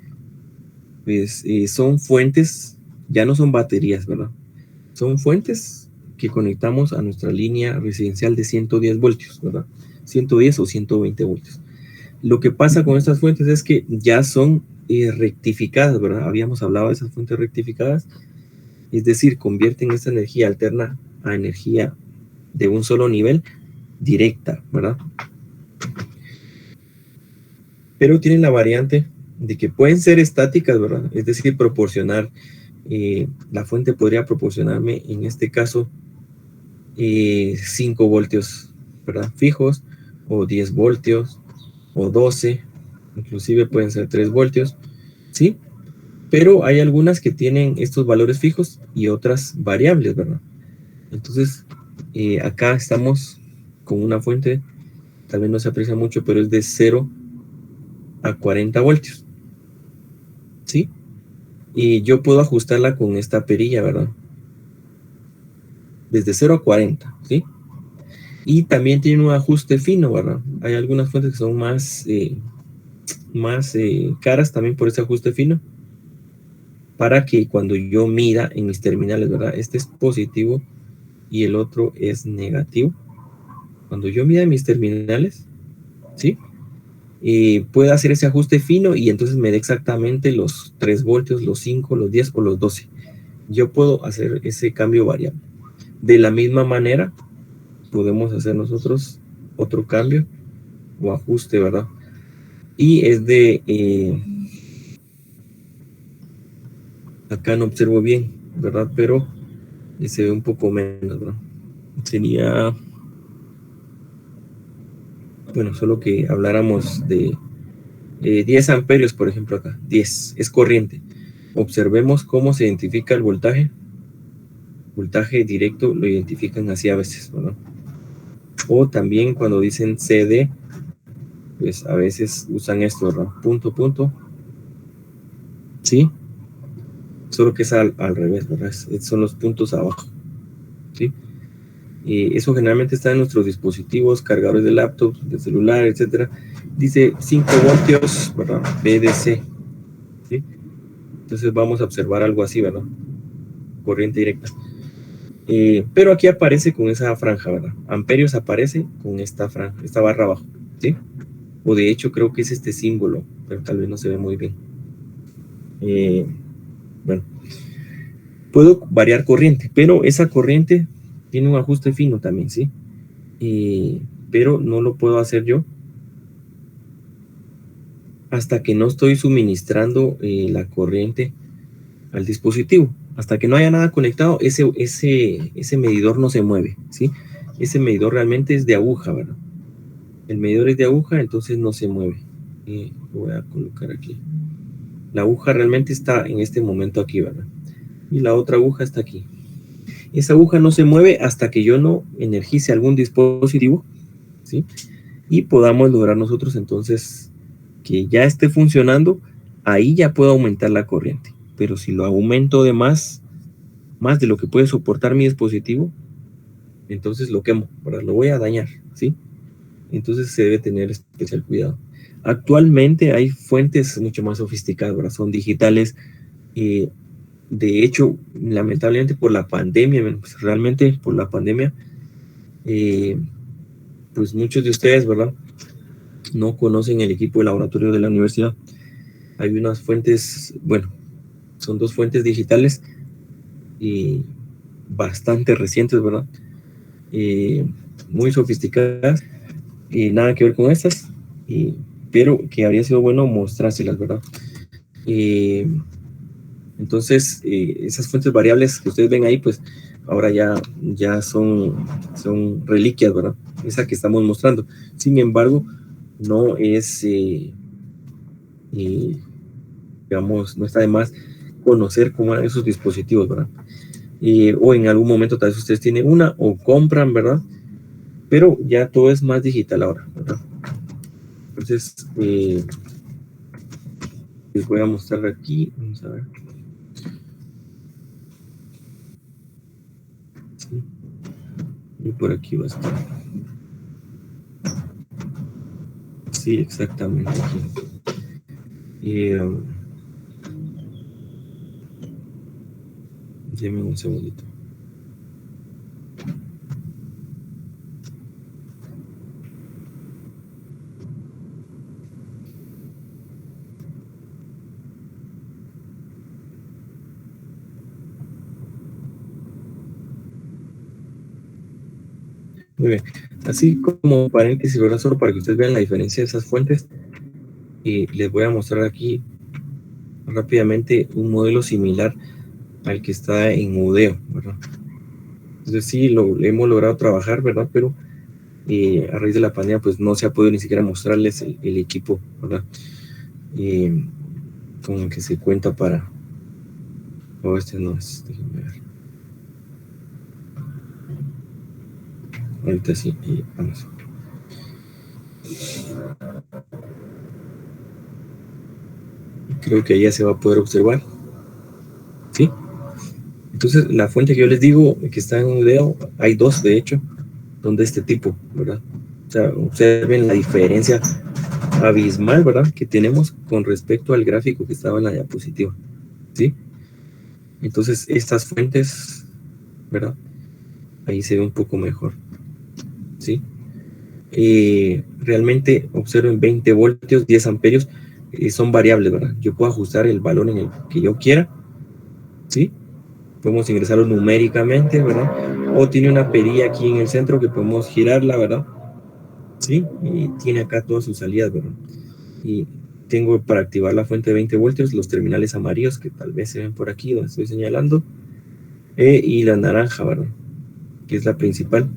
pues son fuentes, ya no son baterías, ¿verdad? Son fuentes que conectamos a nuestra línea residencial de 110 voltios, ¿verdad? 110 o 120 voltios. Lo que pasa con estas fuentes es que ya son rectificadas, ¿verdad? Habíamos hablado de esas fuentes rectificadas, es decir, convierten esta energía alterna a energía de un solo nivel directa, ¿verdad? Pero tienen la variante de que pueden ser estáticas, ¿verdad? Es decir, proporcionar, la fuente podría proporcionarme, en este caso, 5 voltios, ¿verdad? Fijos, o 10 voltios, o 12, inclusive pueden ser 3 voltios, ¿sí? Pero hay algunas que tienen estos valores fijos y otras variables, ¿verdad? Entonces, acá estamos con una fuente, tal vez no se aprecia mucho, pero es de 0 a 40 voltios, ¿sí? Y yo puedo ajustarla con esta perilla, ¿verdad? Desde 0 a 40, ¿sí? Y también tiene un ajuste fino, ¿verdad? Hay algunas fuentes que son más caras también por ese ajuste fino, para que cuando yo mida en mis terminales, ¿verdad? Este es positivo y el otro es negativo. Cuando yo mida en mis terminales, ¿sí? Puedo hacer ese ajuste fino y entonces me da exactamente los 3 voltios, los 5, los 10 o los 12. Yo puedo hacer ese cambio variable. De la misma manera, podemos hacer nosotros otro cambio o ajuste, ¿verdad? Y es de... acá no observo bien, ¿verdad? Pero se ve un poco menos, ¿verdad? Sería... bueno, solo que habláramos de 10 amperios, por ejemplo, acá. 10, es corriente. Observemos cómo se identifica el voltaje. Voltaje directo lo identifican así a veces, ¿verdad? O también cuando dicen CD, pues a veces usan esto, ¿verdad? Punto, punto. ¿Sí? Solo que es al revés, ¿verdad? Son los puntos abajo, ¿sí? Eso generalmente está en nuestros dispositivos, cargadores de laptop, de celular, etcétera. Dice 5 voltios, ¿verdad? VDC, ¿sí? Entonces vamos a observar algo así, ¿verdad? Corriente directa. Pero aquí aparece con esa franja, ¿verdad? Amperios aparece con esta franja, esta barra abajo, ¿sí? O de hecho creo que es este símbolo, pero tal vez no se ve muy bien. Bueno, puedo variar corriente, pero esa corriente tiene un ajuste fino también, ¿sí? Pero no lo puedo hacer yo hasta que no estoy suministrando la corriente al dispositivo. Hasta que no haya nada conectado, ese medidor no se mueve, ¿sí? Ese medidor realmente es de aguja, ¿verdad? El medidor es de aguja, entonces no se mueve. Lo voy a colocar aquí. La aguja realmente está en este momento aquí, ¿verdad? Y la otra aguja está aquí. Esa aguja no se mueve hasta que yo no energice algún dispositivo, ¿sí? Y podamos lograr nosotros entonces que ya esté funcionando, ahí ya puedo aumentar la corriente. Pero si lo aumento de más de lo que puede soportar mi dispositivo, entonces lo quemo, ¿verdad? Lo voy a dañar, ¿sí? Entonces se debe tener especial cuidado. Actualmente hay fuentes mucho más sofisticadas, ¿verdad? Son digitales. De hecho, lamentablemente por la pandemia, pues realmente por la pandemia, pues muchos de ustedes, ¿verdad? No conocen el equipo de laboratorio de la universidad. Hay unas fuentes, bueno, son 2 fuentes digitales y bastante recientes, ¿verdad? Muy sofisticadas y nada que ver con estas, pero que habría sido bueno mostrárselas, ¿verdad? Entonces, esas fuentes variables que ustedes ven ahí, pues ahora ya son reliquias, ¿verdad? Esa que estamos mostrando. Sin embargo, no es, digamos, no está de más conocer cómo eran esos dispositivos, ¿verdad? O en algún momento tal vez ustedes tienen una o compran, ¿verdad? Pero ya todo es más digital ahora, ¿verdad? Entonces, les voy a mostrar aquí, vamos a ver. Sí. Y por aquí va a estar. Sí, exactamente aquí. Deme un segundito. Muy bien. Así como paréntesis, ¿verdad? Solo para que ustedes vean la diferencia de esas fuentes. Y les voy a mostrar aquí rápidamente un modelo similar al que está en Udeo, ¿verdad? Entonces sí, lo hemos logrado trabajar, ¿verdad? Pero a raíz de la pandemia, pues no se ha podido ni siquiera mostrarles el equipo, ¿verdad? Con el que se cuenta para... Oh, este no es, déjenme ver. Ahorita sí, vamos. Creo que ya se va a poder observar. ¿Sí? Entonces, la fuente que yo les digo, que está en un video, hay 2 de hecho, son de este tipo, ¿verdad? O sea, observen la diferencia abismal, ¿verdad? Que tenemos con respecto al gráfico que estaba en la diapositiva, ¿sí? Entonces, estas fuentes, ¿verdad? Ahí se ve un poco mejor, ¿sí? Realmente observen 20 voltios, 10 amperios, son variables, ¿verdad? Yo puedo ajustar el valor en el que yo quiera, ¿sí? Podemos ingresarlo numéricamente, ¿verdad? O tiene una perilla aquí en el centro que podemos girarla, ¿verdad? ¿Sí? Y tiene acá todas sus salidas, ¿verdad? Y tengo para activar la fuente de 20 voltios los terminales amarillos que tal vez se ven por aquí donde estoy señalando, y la naranja, ¿verdad? Que es la principal,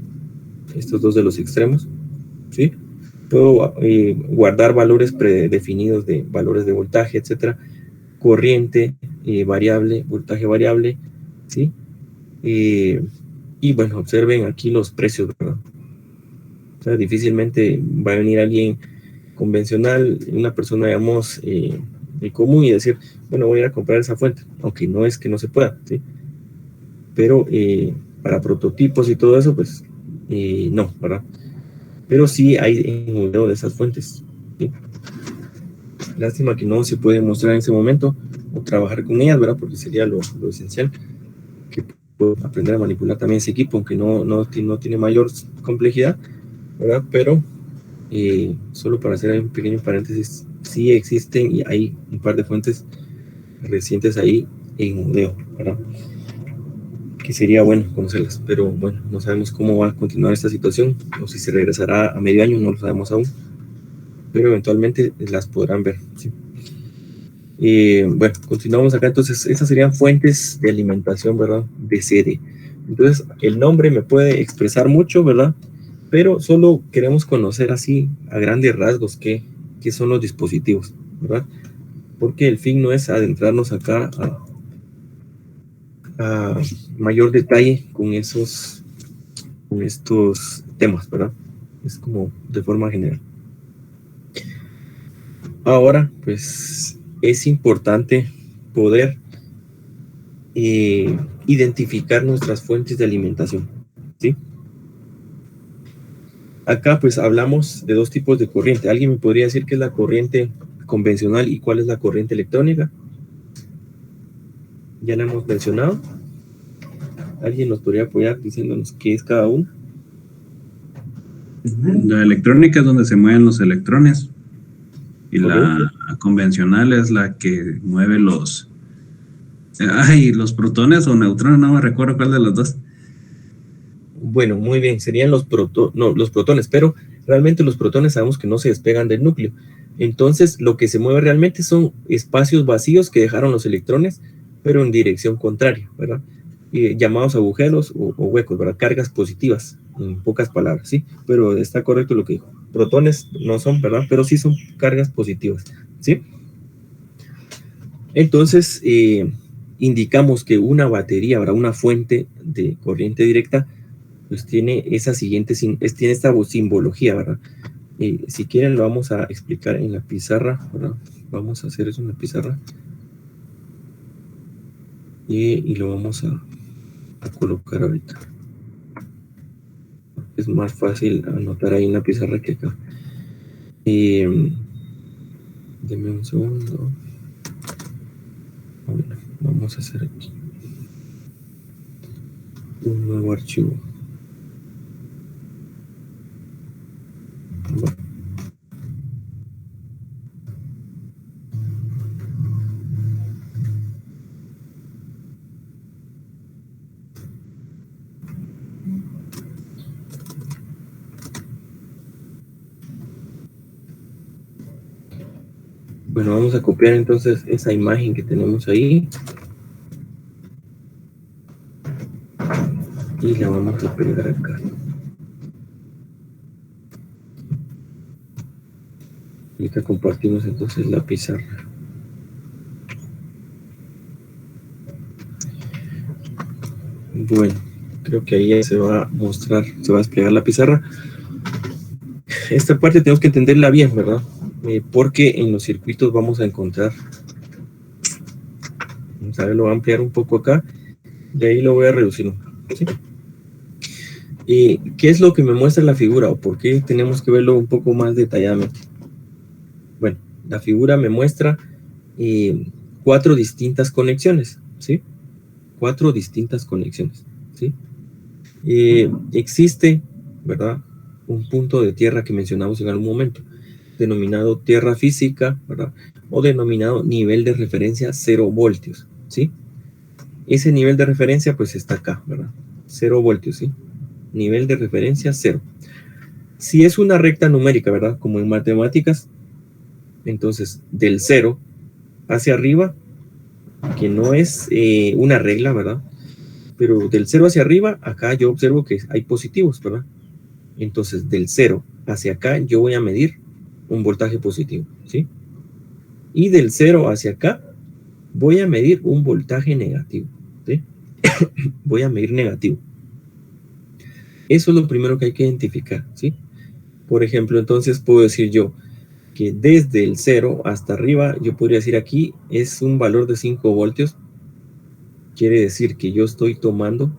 estos 2 de los extremos, ¿sí? Puedo guardar valores predefinidos de valores de voltaje, etcétera, corriente variable, voltaje variable, ¿sí? Y bueno, observen aquí los precios, ¿verdad? O sea, difícilmente va a venir alguien convencional, una persona, digamos, de común y decir, bueno, voy a ir a comprar esa fuente, aunque no es que no se pueda, ¿sí? Pero para prototipos y todo eso, pues no, ¿verdad? Pero sí hay en un video de esas fuentes, ¿sí? Lástima que no se puede mostrar en ese momento o trabajar con ellas, ¿verdad? Porque sería lo esencial, que puedo aprender a manipular también ese equipo, aunque no tiene mayor complejidad, ¿verdad? Pero solo para hacer un pequeño paréntesis, sí existen y hay un par de fuentes recientes ahí en Udeo, ¿verdad? Que sería bueno conocerlas, pero bueno, no sabemos cómo va a continuar esta situación o si se regresará a medio año, no lo sabemos aún, pero eventualmente las podrán ver, ¿sí? Bueno, continuamos acá. Entonces esas serían fuentes de alimentación, ¿verdad? De sede. Entonces el nombre me puede expresar mucho, ¿verdad? Pero solo queremos conocer así a grandes rasgos qué son los dispositivos, ¿verdad? Porque el fin no es adentrarnos acá a mayor detalle con estos temas, ¿verdad? Es como de forma general. Ahora, pues es importante poder identificar nuestras fuentes de alimentación, ¿sí? Acá pues hablamos de dos tipos de corriente. ¿Alguien me podría decir qué es la corriente convencional y cuál es la corriente electrónica? Ya la hemos mencionado. ¿Alguien nos podría apoyar diciéndonos qué es cada uno? La electrónica es donde se mueven los electrones y la convencional es la que mueve los protones o neutrones, no me recuerdo cuál de los dos. Bueno, muy bien, serían los protones, pero realmente los protones sabemos que no se despegan del núcleo. Entonces, lo que se mueve realmente son espacios vacíos que dejaron los electrones, pero en dirección contraria, ¿verdad? Llamados agujeros o huecos, ¿verdad? Cargas positivas, en pocas palabras, ¿sí? Pero está correcto lo que dijo. Protones no son, ¿verdad? Pero sí son cargas positivas, ¿sí? Entonces, indicamos que una batería, ¿verdad? Una fuente de corriente directa, pues tiene esa siguiente, tiene esta simbología, ¿verdad? Si quieren lo vamos a explicar en la pizarra, ¿verdad? Vamos a hacer eso en la pizarra. Y lo vamos a colocar ahorita. Es más fácil anotar ahí en la pizarra que acá. Deme un segundo. Bueno, vamos a hacer aquí un nuevo archivo. Bueno. Bueno, vamos a copiar entonces esa imagen que tenemos ahí y la vamos a pegar acá. Ahorita compartimos entonces la pizarra. Bueno, creo que ahí ya se va a mostrar, se va a desplegar la pizarra. Esta parte tenemos que entenderla bien, ¿verdad? Porque en los circuitos vamos a encontrar, vamos a ver, lo voy a ampliar un poco acá, de ahí lo voy a reducir un poco, ¿sí? ¿Qué es lo que me muestra la figura o por qué tenemos que verlo un poco más detalladamente? Bueno, la figura me muestra 4 distintas conexiones, ¿sí? 4 distintas conexiones, ¿sí? Existe, ¿verdad? Un punto de tierra que mencionamos en algún momento, denominado tierra física, ¿verdad? O denominado nivel de referencia 0 voltios, ¿sí? Ese nivel de referencia pues está acá, ¿verdad? 0 voltios, ¿sí? Nivel de referencia 0. Si es una recta numérica, ¿verdad? Como en matemáticas, entonces del 0 hacia arriba, que no es una regla, ¿verdad? Pero del 0 hacia arriba, acá yo observo que hay positivos, ¿verdad? Entonces del 0 hacia acá yo voy a medir un voltaje positivo, ¿sí? Y del 0 hacia acá voy a medir un voltaje negativo, ¿sí? Voy a medir negativo. Eso es lo primero que hay que identificar, ¿sí? Por ejemplo, entonces puedo decir yo que desde el 0 hasta arriba, yo podría decir aquí es un valor de 5 voltios. Quiere decir que yo estoy tomando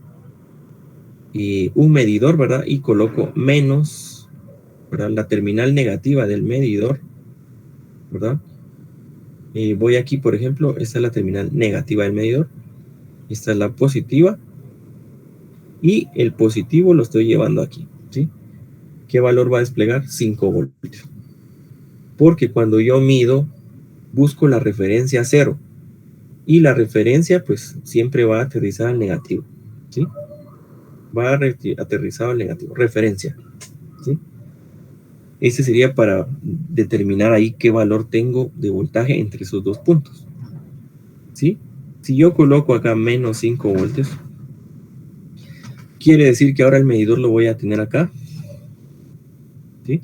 un medidor, ¿verdad? Y coloco menos, ¿verdad? La terminal negativa del medidor, ¿verdad? Voy aquí, por ejemplo, esta es la terminal negativa del medidor, esta es la positiva, y el positivo lo estoy llevando aquí, ¿sí? ¿Qué valor va a desplegar? 5 voltios. Porque cuando yo mido, busco la referencia 0, y la referencia, pues, siempre va a aterrizar al negativo, ¿sí? Va a aterrizar al negativo, referencia, ¿sí? Este sería para determinar ahí qué valor tengo de voltaje entre esos dos puntos, ¿sí? Si yo coloco acá menos 5 voltios, quiere decir que ahora el medidor lo voy a tener acá, ¿sí?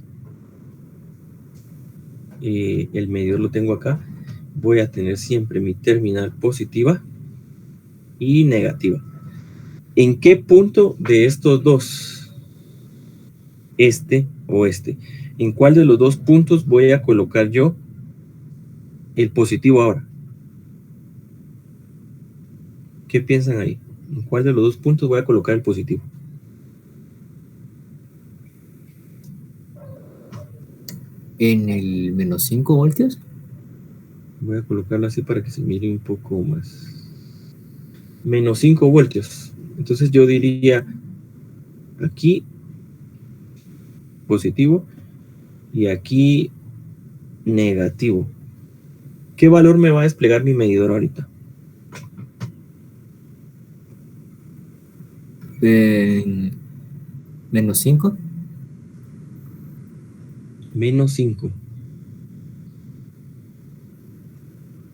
El medidor lo tengo acá. Voy a tener siempre mi terminal positiva y negativa. ¿En qué punto de estos dos? Este o este. ¿En cuál de los dos puntos voy a colocar yo el positivo ahora? ¿Qué piensan ahí? ¿En cuál de los dos puntos voy a colocar el positivo? En el menos 5 voltios. Voy a colocarlo así para que se mire un poco más. Menos 5 voltios. Entonces yo diría aquí positivo y aquí negativo. ¿Qué valor me va a desplegar mi medidor ahorita? Menos 5. Menos 5.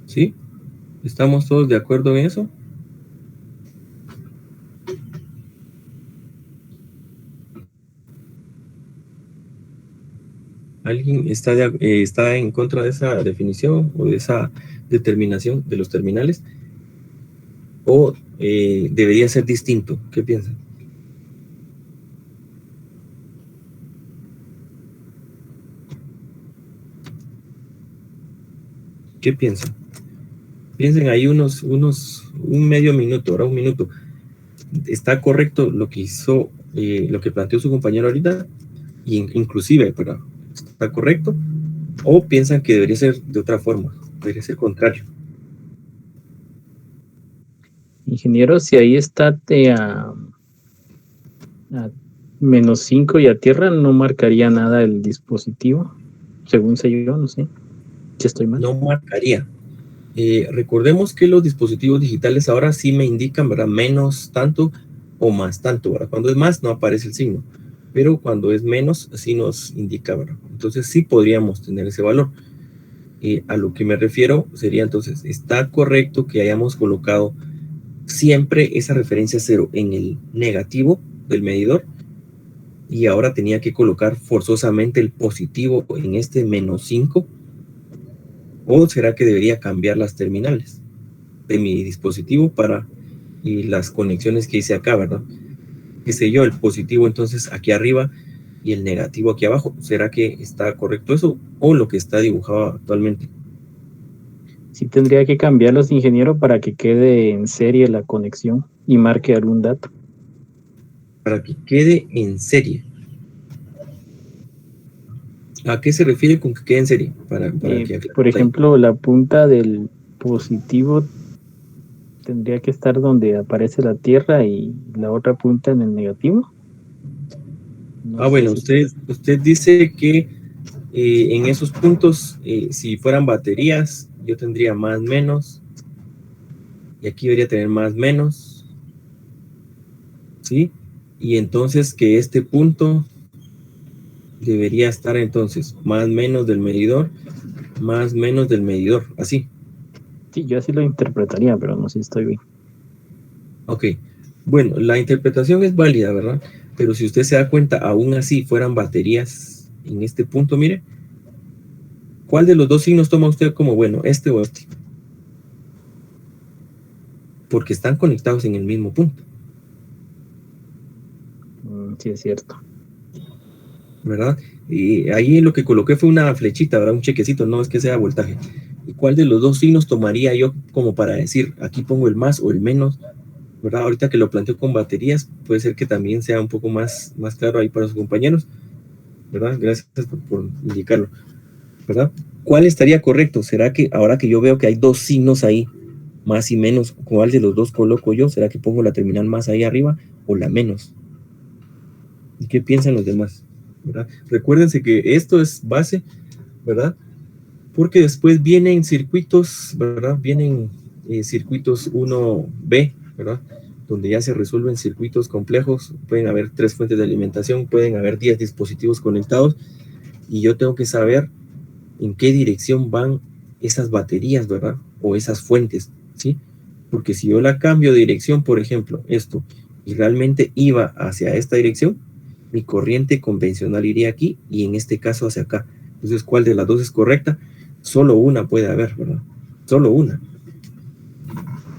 ¿Sí? ¿Estamos todos de acuerdo en eso? ¿Alguien está en contra de esa definición o de esa determinación de los terminales? ¿O debería ser distinto? ¿Qué piensan? ¿Qué piensan? Piensen ahí un medio minuto, ahora un minuto. ¿Está correcto lo que hizo, lo que planteó su compañero ahorita? Inclusive, pero ¿está correcto? ¿O piensan que debería ser de otra forma? Debería ser contrario. Ingeniero, si ahí está a menos 5 y a tierra, no marcaría nada el dispositivo, según sé yo, no sé si estoy mal. No marcaría. Recordemos que los dispositivos digitales ahora sí me indican, ¿verdad? Menos tanto o más tanto, ¿verdad? Cuando es más no aparece el signo, pero cuando es menos sí nos indica, ¿verdad? Entonces sí podríamos tener ese valor. A lo que me refiero sería entonces, ¿está correcto que hayamos colocado siempre esa referencia 0 en el negativo del medidor? Y ahora tenía que colocar forzosamente el positivo en este menos 5. ¿O será que debería cambiar las terminales de mi dispositivo para las conexiones que hice acá, ¿verdad? Qué sé yo, el positivo entonces aquí arriba y el negativo aquí abajo. ¿Será que está correcto eso o lo que está dibujado actualmente? Sí tendría que cambiarlos, ingeniero, para que quede en serie la conexión y marque algún dato. Para que quede en serie. ¿A qué se refiere con que quede en serie? Por ejemplo, la punta del positivo tendría que estar donde aparece la tierra y la otra punta en el negativo. No bueno, si usted dice que en esos puntos, si fueran baterías, yo tendría más menos, y aquí debería tener más menos, ¿sí? Y entonces que este punto debería estar entonces más menos del medidor, más menos del medidor, así. Sí, yo así lo interpretaría, pero no sé si estoy bien. Ok, bueno, la interpretación es válida, ¿verdad? Pero si usted se da cuenta, aún así fueran baterías en este punto, mire, ¿cuál de los dos signos toma usted como bueno, este o este? Porque están conectados en el mismo punto. Sí, es cierto. ¿Verdad? Y ahí lo que coloqué fue una flechita, ¿verdad? Un chequecito, no es que sea voltaje. ¿Y cuál de los dos signos tomaría yo como para decir, aquí pongo el más o el menos ¿verdad? Ahorita que lo planteo con baterías, puede ser que también sea un poco más claro ahí para sus compañeros, ¿verdad? Gracias por indicarlo, ¿verdad? ¿Cuál estaría correcto? ¿Será que ahora que yo veo que hay dos signos ahí, más y menos, cuál de los dos coloco yo? ¿Será que pongo la terminal más ahí arriba o la menos? ¿Y qué piensan los demás? ¿Verdad? Recuérdense que esto es base, ¿verdad? Porque después vienen circuitos, ¿verdad? Vienen circuitos 1B, ¿verdad? Donde ya se resuelven circuitos complejos, pueden haber 3 fuentes de alimentación, pueden haber 10 dispositivos conectados, y yo tengo que saber en qué dirección van esas baterías, ¿verdad? O esas fuentes, ¿sí? Porque si yo la cambio de dirección, por ejemplo, esto, y realmente iba hacia esta dirección, mi corriente convencional iría aquí, y en este caso hacia acá. Entonces, ¿cuál de las dos es correcta? Solo una puede haber, ¿verdad? Solo una.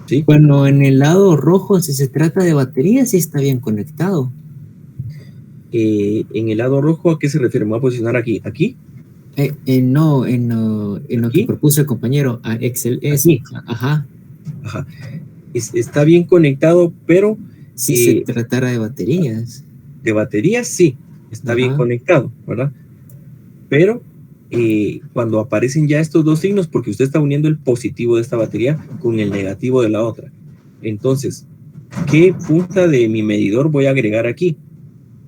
¿Sí? Bueno, en el lado rojo, si se trata de baterías, sí está bien conectado. En el lado rojo, ¿a qué se refiere? ¿Me voy a posicionar aquí? ¿Aquí? No, en lo que propuso el compañero, a Excel S. Aquí. Ajá. Ajá. Está bien conectado, pero... Si se tratara de baterías. De baterías, sí. Está bien conectado, ¿verdad? Pero... cuando aparecen ya estos dos signos, porque usted está uniendo el positivo de esta batería con el negativo de la otra. Entonces, ¿qué punta de mi medidor voy a agregar aquí?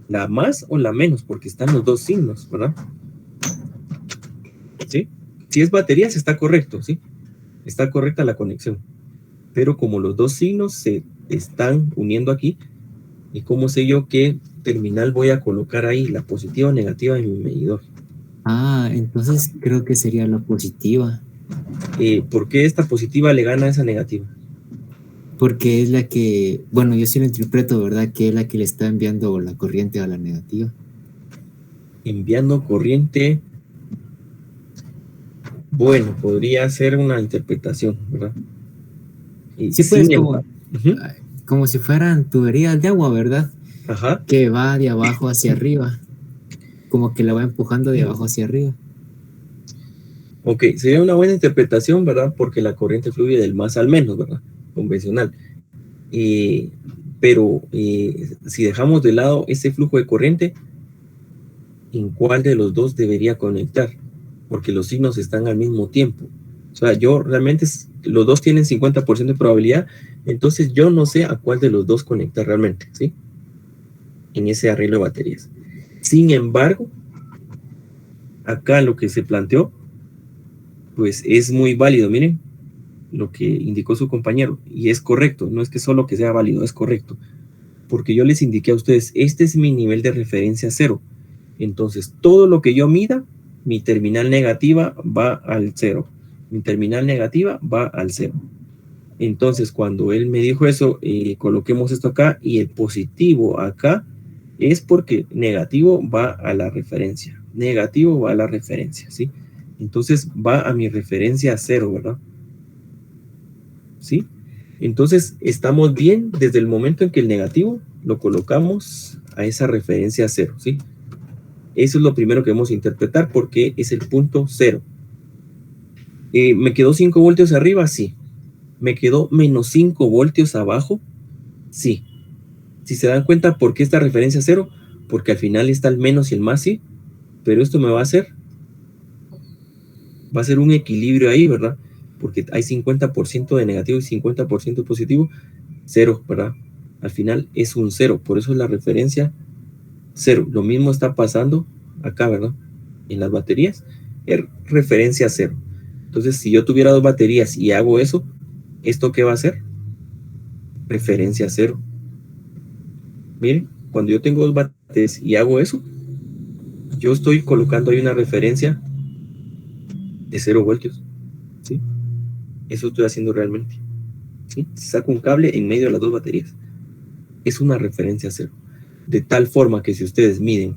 ¿La más o la menos? Porque están los dos signos, ¿verdad? ¿Sí? Si es baterías, está correcto, ¿sí? Está correcta la conexión. Pero como los dos signos se están uniendo aquí, ¿y cómo sé yo qué terminal voy a colocar ahí? La positiva o negativa de mi medidor. Entonces creo que sería la positiva. ¿Por qué esta positiva le gana a esa negativa? Porque es la que, bueno, yo sí lo interpreto, ¿verdad? Que es la que le está enviando la corriente a la negativa. Enviando corriente. Bueno, podría ser una interpretación, ¿verdad? Sí, pues como si fueran tuberías de agua, ¿verdad? Ajá. Que va de abajo hacia arriba. Como que la va empujando de abajo hacia arriba. Ok, sería una buena interpretación, ¿verdad? Porque la corriente fluye del más al menos, ¿verdad? Convencional. Pero si dejamos de lado ese flujo de corriente, ¿en cuál de los dos debería conectar? Porque los signos están al mismo tiempo. O sea, yo realmente, los dos tienen 50% de probabilidad, entonces yo no sé a cuál de los dos conectar realmente, ¿sí? En ese arreglo de baterías. Sin embargo, acá lo que se planteó, pues es muy válido, miren, lo que indicó su compañero, y es correcto, no es que solo que sea válido, es correcto, porque yo les indiqué a ustedes, este es mi nivel de referencia 0, entonces todo lo que yo mida, mi terminal negativa va al 0, mi terminal negativa va al 0. Entonces cuando él me dijo eso, coloquemos esto acá, y el positivo acá, es porque negativo va a la referencia, negativo va a la referencia, ¿sí? Entonces va a mi referencia 0, ¿verdad? ¿Sí? Entonces estamos bien desde el momento en que el negativo lo colocamos a esa referencia 0, ¿sí? Eso es lo primero que debemos interpretar porque es el punto 0. ¿Me quedó 5 voltios arriba? Sí. ¿Me quedó menos 5 voltios abajo? Sí. Si se dan cuenta, ¿por qué esta referencia 0? Porque al final está el menos y el más, sí. Pero esto me va a hacer un equilibrio ahí, ¿verdad? Porque hay 50% de negativo y 50% de positivo, 0, ¿verdad? Al final es un 0, por eso es la referencia 0. Lo mismo está pasando acá, ¿verdad? En las baterías, es referencia 0. Entonces, si yo tuviera dos baterías y hago eso, ¿esto qué va a hacer? Referencia 0. Miren, cuando yo tengo dos baterías y hago eso, yo estoy colocando ahí una referencia de 0 voltios, ¿sí? Eso estoy haciendo realmente, ¿sí? Saco un cable en medio de las dos baterías. Es una referencia 0. De tal forma que si ustedes miden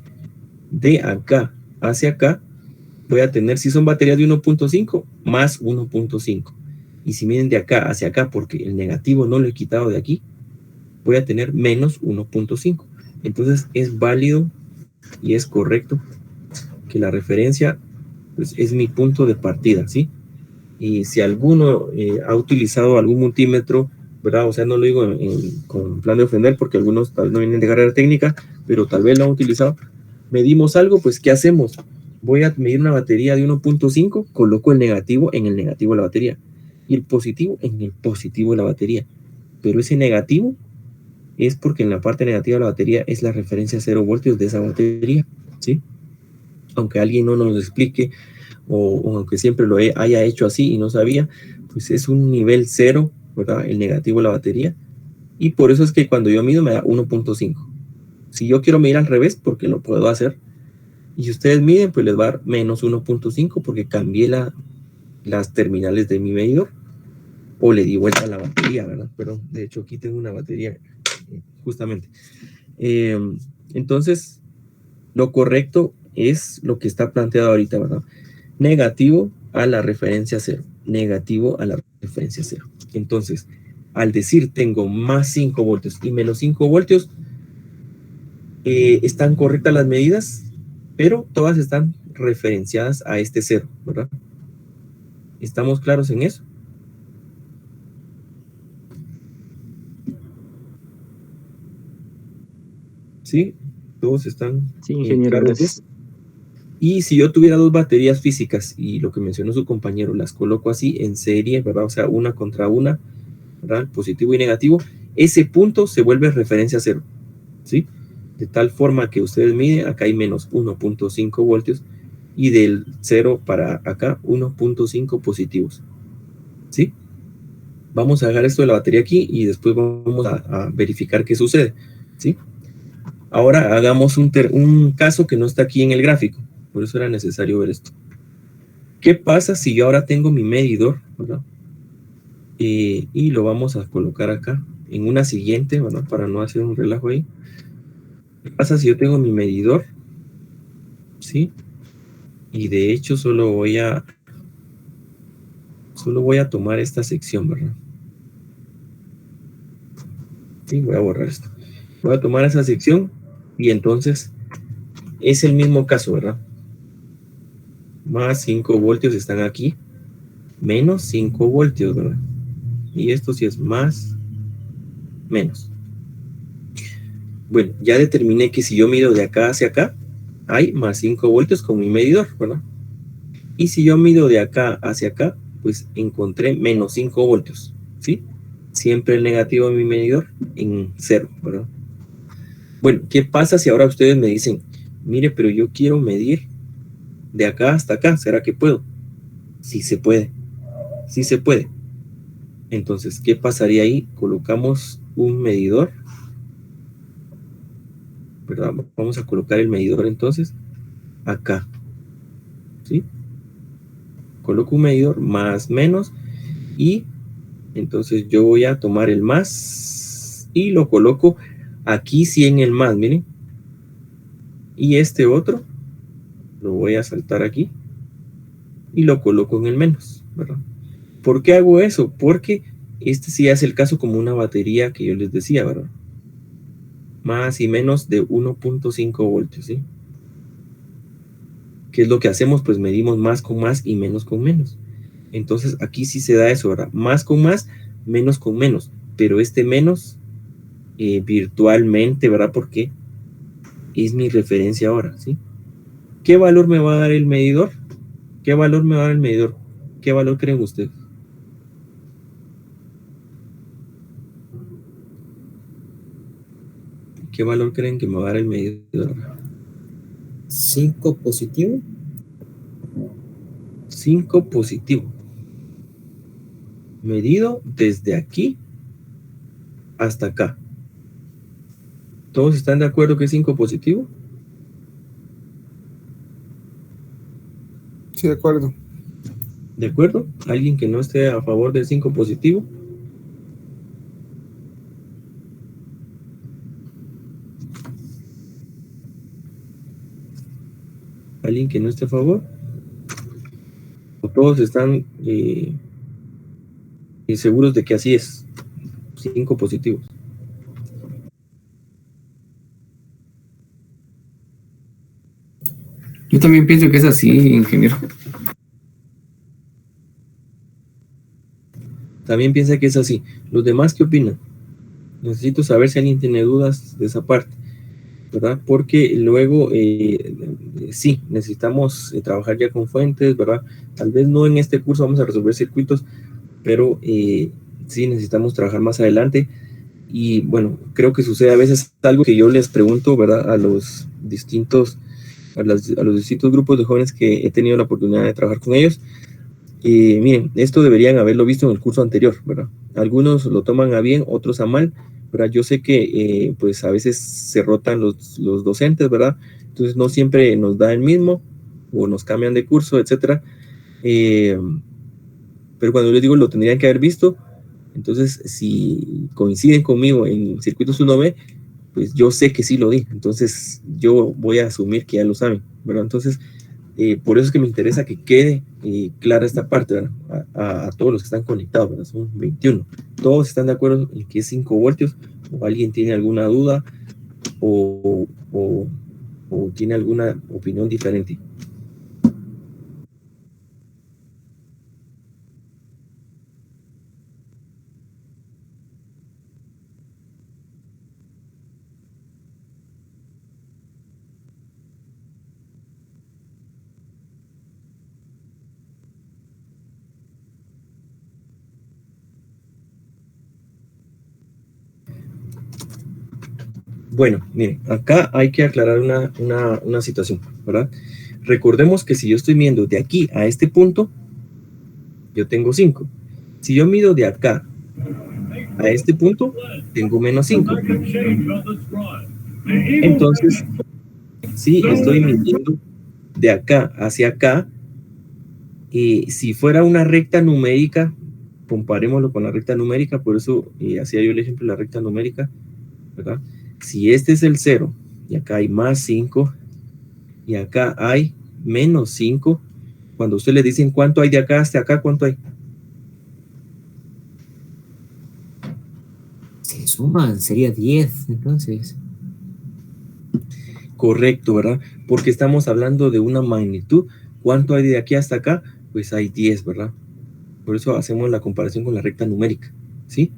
de acá hacia acá, voy a tener, si son baterías de 1.5, más 1.5. Y si miden de acá hacia acá, porque el negativo no lo he quitado de aquí, voy a tener menos 1.5. Entonces es válido y es correcto que la referencia pues, es mi punto de partida, ¿sí? Y si alguno ha utilizado algún multímetro ¿verdad? O sea, no lo digo con plan de ofender, porque algunos tal vez no vienen de carrera técnica, pero tal vez lo han utilizado. Medimos algo, pues, ¿qué hacemos? Voy a medir una batería de 1.5, coloco el negativo en el negativo de la batería y el positivo en el positivo de la batería. Pero ese negativo es porque en la parte negativa de la batería es la referencia a 0 voltios de esa batería, ¿sí? Aunque alguien no nos explique o aunque siempre lo haya hecho así y no sabía, pues es un nivel 0, ¿verdad? El negativo de la batería. Y por eso es que cuando yo mido me da 1.5. Si yo quiero medir al revés, porque lo puedo hacer, y si ustedes miden, pues les va a dar menos 1.5 porque cambié las terminales de mi medidor o le di vuelta a la batería, ¿verdad? Pero de hecho aquí tengo una batería justamente. Entonces, lo correcto es lo que está planteado ahorita, ¿verdad? Negativo a la referencia 0. Negativo a la referencia 0. Entonces, al decir tengo más 5 voltios y menos 5 voltios, están correctas las medidas, pero todas están referenciadas a este 0, ¿verdad? ¿Estamos claros en eso? ¿Sí? Todos están Sí, ingeniero, claros. gracias. Y si yo tuviera dos baterías físicas y lo que mencionó su compañero, las coloco así en serie, ¿verdad? O sea, una contra una, ¿verdad? Positivo y negativo, ese punto se vuelve referencia 0, ¿sí? De tal forma que ustedes miden, acá hay menos 1.5 voltios y del 0 para acá 1.5 positivos, ¿sí? Vamos a dejar esto de la batería aquí y después vamos a verificar qué sucede, ¿sí? Ahora hagamos un caso que no está aquí en el gráfico, por eso era necesario ver esto. ¿Qué pasa si yo ahora tengo mi medidor, ¿verdad? Y lo vamos a colocar acá en una siguiente, ¿verdad? Para no hacer un relajo ahí. ¿Qué pasa si yo tengo mi medidor? ¿Sí? Y de hecho solo voy a tomar esta sección, ¿verdad? Sí, voy a borrar esto. Voy a tomar esa sección y entonces es el mismo caso, ¿verdad? Más 5 voltios están aquí, menos 5 voltios, ¿verdad? Y esto sí es más, menos. Bueno, ya determiné que si yo mido de acá hacia acá, hay más 5 voltios con mi medidor, ¿verdad? Y si yo mido de acá hacia acá, pues encontré menos 5 voltios, ¿sí? Siempre el negativo de mi medidor en 0, ¿verdad? Bueno, ¿qué pasa si ahora ustedes me dicen, mire, pero yo quiero medir de acá hasta acá, ¿será que puedo? Sí se puede, sí se puede. Entonces, ¿qué pasaría ahí? Colocamos un medidor, ¿verdad? Vamos a colocar el medidor entonces acá, ¿sí? Coloco un medidor más, menos, y entonces yo voy a tomar el más y lo coloco aquí sí en el más, miren. Y este otro lo voy a saltar aquí y lo coloco en el menos, ¿verdad? ¿Por qué hago eso? Porque este sí hace el caso como una batería que yo les decía, ¿verdad? Más y menos de 1.5 voltios, ¿sí? ¿Qué es lo que hacemos? Pues medimos más con más y menos con menos. Entonces aquí sí se da eso, ¿verdad? Más con más, menos con menos. Pero este menos virtualmente, ¿verdad? Porque es mi referencia ahora, ¿sí? ¿Qué valor me va a dar el medidor? ¿Qué valor me va a dar el medidor? ¿Qué valor creen ustedes? ¿Qué valor creen que me va a dar el medidor? 5 positivo. 5 positivo. Medido desde aquí hasta acá. ¿Todos están de acuerdo que es 5 positivo? Sí, de acuerdo. ¿De acuerdo? ¿Alguien que no esté a favor del 5 positivo? ¿Alguien que no esté a favor? ¿O todos están seguros de que así es? 5 positivos. Yo también pienso que es así, ingeniero. También piensa que es así. ¿Los demás qué opinan? Necesito saber si alguien tiene dudas de esa parte, ¿verdad? Porque luego, sí, necesitamos trabajar ya con fuentes, ¿verdad? Tal vez no en este curso vamos a resolver circuitos, pero sí necesitamos trabajar más adelante. Y bueno, creo que sucede a veces algo que yo les pregunto, ¿verdad? A los distintos grupos de jóvenes que he tenido la oportunidad de trabajar con ellos. Miren, esto deberían haberlo visto en el curso anterior, ¿verdad? Algunos lo toman a bien, otros a mal, ¿verdad? Yo sé que pues a veces se rotan los docentes, ¿verdad? Entonces no siempre nos da el mismo o nos cambian de curso, etcétera. Pero cuando les digo lo tendrían que haber visto, entonces si coinciden conmigo en circuitos 1B, pues yo sé que sí lo di, entonces yo voy a asumir que ya lo saben, ¿verdad? Entonces, por eso es que me interesa que quede clara esta parte, ¿verdad? A todos los que están conectados, ¿verdad? Son 21. Todos están de acuerdo en que es 5 voltios, o alguien tiene alguna duda, o tiene alguna opinión diferente. Bueno, miren, acá hay que aclarar una situación, ¿verdad? Recordemos que si yo estoy midiendo de aquí a este punto, yo tengo 5. Si yo mido de acá a este punto, tengo menos 5. Entonces, si estoy midiendo de acá hacia acá, si fuera una recta numérica, comparémoslo con la recta numérica, por eso hacía yo el ejemplo de la recta numérica, ¿verdad? Si este es el 0, y acá hay más 5, y acá hay menos 5, cuando usted le dicen cuánto hay de acá hasta acá, ¿cuánto hay? Se suman, sería 10, entonces. Correcto, ¿verdad? Porque estamos hablando de una magnitud. ¿Cuánto hay de aquí hasta acá? Pues hay 10, ¿verdad? Por eso hacemos la comparación con la recta numérica, ¿sí?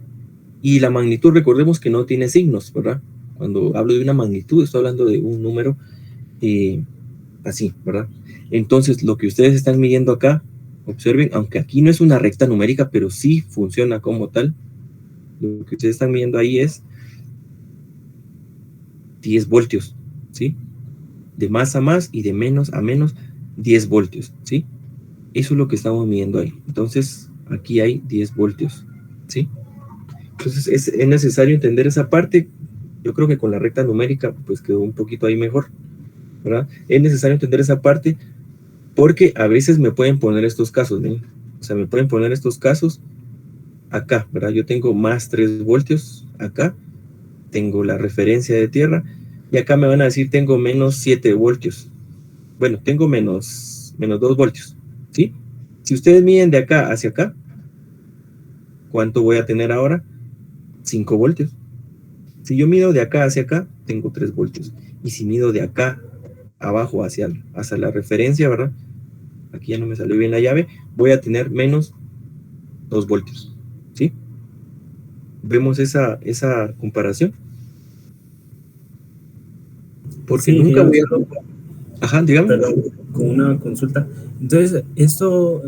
Y la magnitud, recordemos que no tiene signos, ¿verdad? Cuando hablo de una magnitud, estoy hablando de un número así, ¿verdad? Entonces, lo que ustedes están midiendo acá, observen, aunque aquí no es una recta numérica, pero sí funciona como tal. Lo que ustedes están midiendo ahí es 10 voltios, ¿sí? De más a más y de menos a menos, 10 voltios, ¿sí? Eso es lo que estamos midiendo ahí. Entonces, aquí hay 10 voltios, ¿sí? Entonces, es necesario entender esa parte. Yo creo que con la recta numérica, pues quedó un poquito ahí mejor, ¿verdad? Es necesario entender esa parte porque a veces me pueden poner estos casos, ¿ven? O sea, me pueden poner estos casos acá, ¿verdad? Yo tengo más 3 voltios acá, tengo la referencia de tierra, y acá me van a decir tengo menos 7 voltios. Bueno, tengo menos 2 voltios, ¿sí? Si ustedes miden de acá hacia acá, ¿cuánto voy a tener ahora? 5 voltios. Si yo mido de acá hacia acá, tengo 3 voltios. Y si mido de acá abajo hacia la referencia, ¿verdad? Aquí ya no me salió bien la llave, voy a tener menos 2 voltios, ¿sí? ¿Vemos esa comparación? Porque sí, nunca voy a... perdón, Ajá, dígame. perdón, con una consulta. Entonces, esto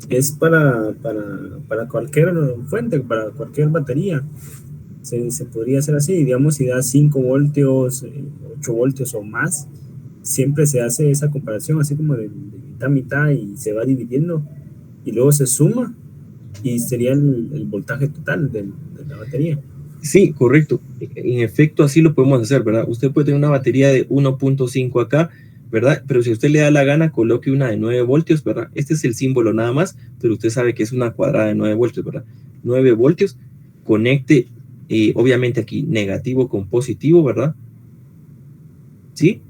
es para cualquier fuente, para cualquier batería. Se podría hacer así, digamos, si da 5 voltios, 8 voltios o más, siempre se hace esa comparación así como de mitad a mitad y se va dividiendo y luego se suma y sería el voltaje total de la batería. Sí, correcto. En efecto, así lo podemos hacer, ¿verdad? Usted puede tener una batería de 1.5 acá, ¿verdad? Pero si a usted le da la gana, coloque una de 9 voltios, ¿verdad? Este es el símbolo nada más, pero usted sabe que es una cuadrada de 9 voltios, ¿verdad? 9 voltios, conecte, obviamente aquí negativo con positivo, ¿verdad? ¿Sí?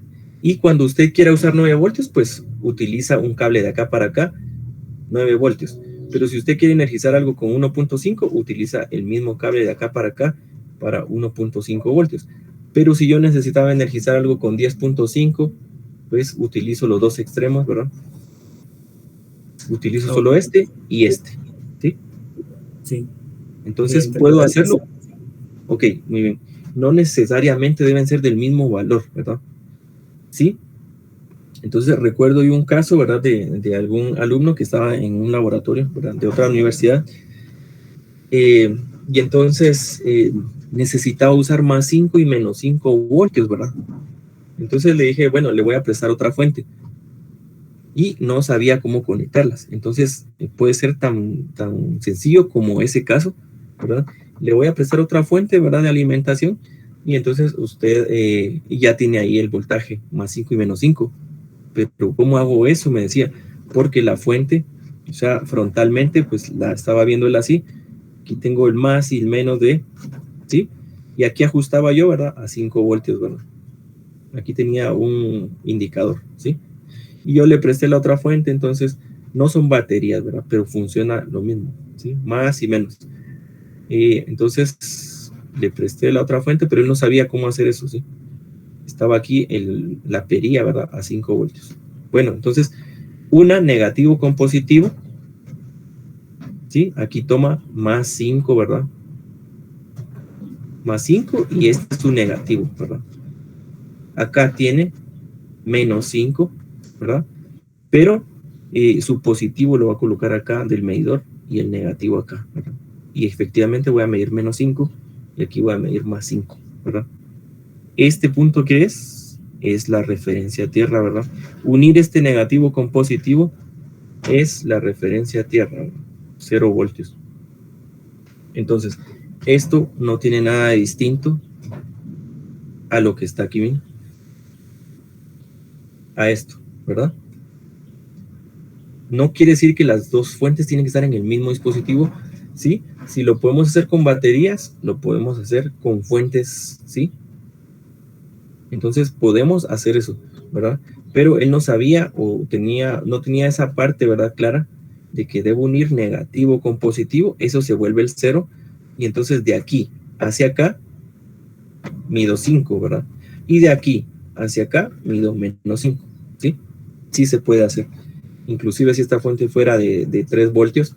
Y cuando usted quiera usar 9 voltios, pues utiliza un cable de acá para acá, 9 voltios. Pero si usted quiere energizar algo con 1.5, utiliza el mismo cable de acá para 1.5 voltios. Pero si yo necesitaba energizar algo con 10.5, pues utilizo los dos extremos, ¿verdad? Utilizo solo este y este, ¿sí? Sí. Entonces, Bien, ¿puedo interpretar hacerlo? Ok, muy bien. No necesariamente deben ser del mismo valor, ¿verdad? ¿Sí? Entonces, recuerdo yo un caso, ¿verdad? De algún alumno que estaba en un laboratorio, ¿verdad? De otra universidad. Y entonces necesitaba usar más 5 y menos 5 voltios, ¿verdad? Entonces le dije, bueno, le voy a prestar otra fuente. Y no sabía cómo conectarlas. Entonces, puede ser tan sencillo como ese caso, ¿verdad? Le voy a prestar otra fuente, ¿verdad? De alimentación. Y entonces usted ya tiene ahí el voltaje, más 5 y menos 5. Pero ¿cómo hago eso? Me decía, porque la fuente, o sea, frontalmente, pues la estaba viéndola así. Aquí tengo el más y el menos de, ¿sí? Y aquí ajustaba yo, ¿verdad? A 5 voltios, ¿verdad? Aquí tenía un indicador, ¿sí? Y yo le presté la otra fuente, entonces no son baterías, ¿verdad? Pero funciona lo mismo, ¿sí? Más y menos. Entonces le presté la otra fuente, pero él no sabía cómo hacer eso, ¿sí? Estaba aquí la perilla, ¿verdad? A 5 voltios. Bueno, entonces, una negativo con positivo, ¿sí? Aquí toma más 5, ¿verdad? Más 5 y este es su negativo, ¿verdad? Acá tiene menos 5, ¿verdad? Pero su positivo lo va a colocar acá del medidor y el negativo acá, ¿verdad? Y efectivamente voy a medir menos 5 y aquí voy a medir más 5, ¿verdad? Este punto que es la referencia a tierra, ¿verdad? Unir este negativo con positivo es la referencia a tierra, ¿verdad? 0 voltios. Entonces, esto no tiene nada de distinto a lo que está aquí, ¿bien? A esto, ¿verdad? No quiere decir que las dos fuentes tienen que estar en el mismo dispositivo, ¿sí? Si lo podemos hacer con baterías, lo podemos hacer con fuentes, ¿sí? Entonces podemos hacer eso, ¿verdad? Pero él no sabía o no tenía esa parte, ¿verdad? Clara, de que debo unir negativo con positivo, eso se vuelve el 0, y entonces de aquí hacia acá, mido 5, ¿verdad? Y de aquí hacia acá, mido menos 5, ¿sí? Sí se puede hacer. Inclusive si esta fuente fuera de 3 voltios,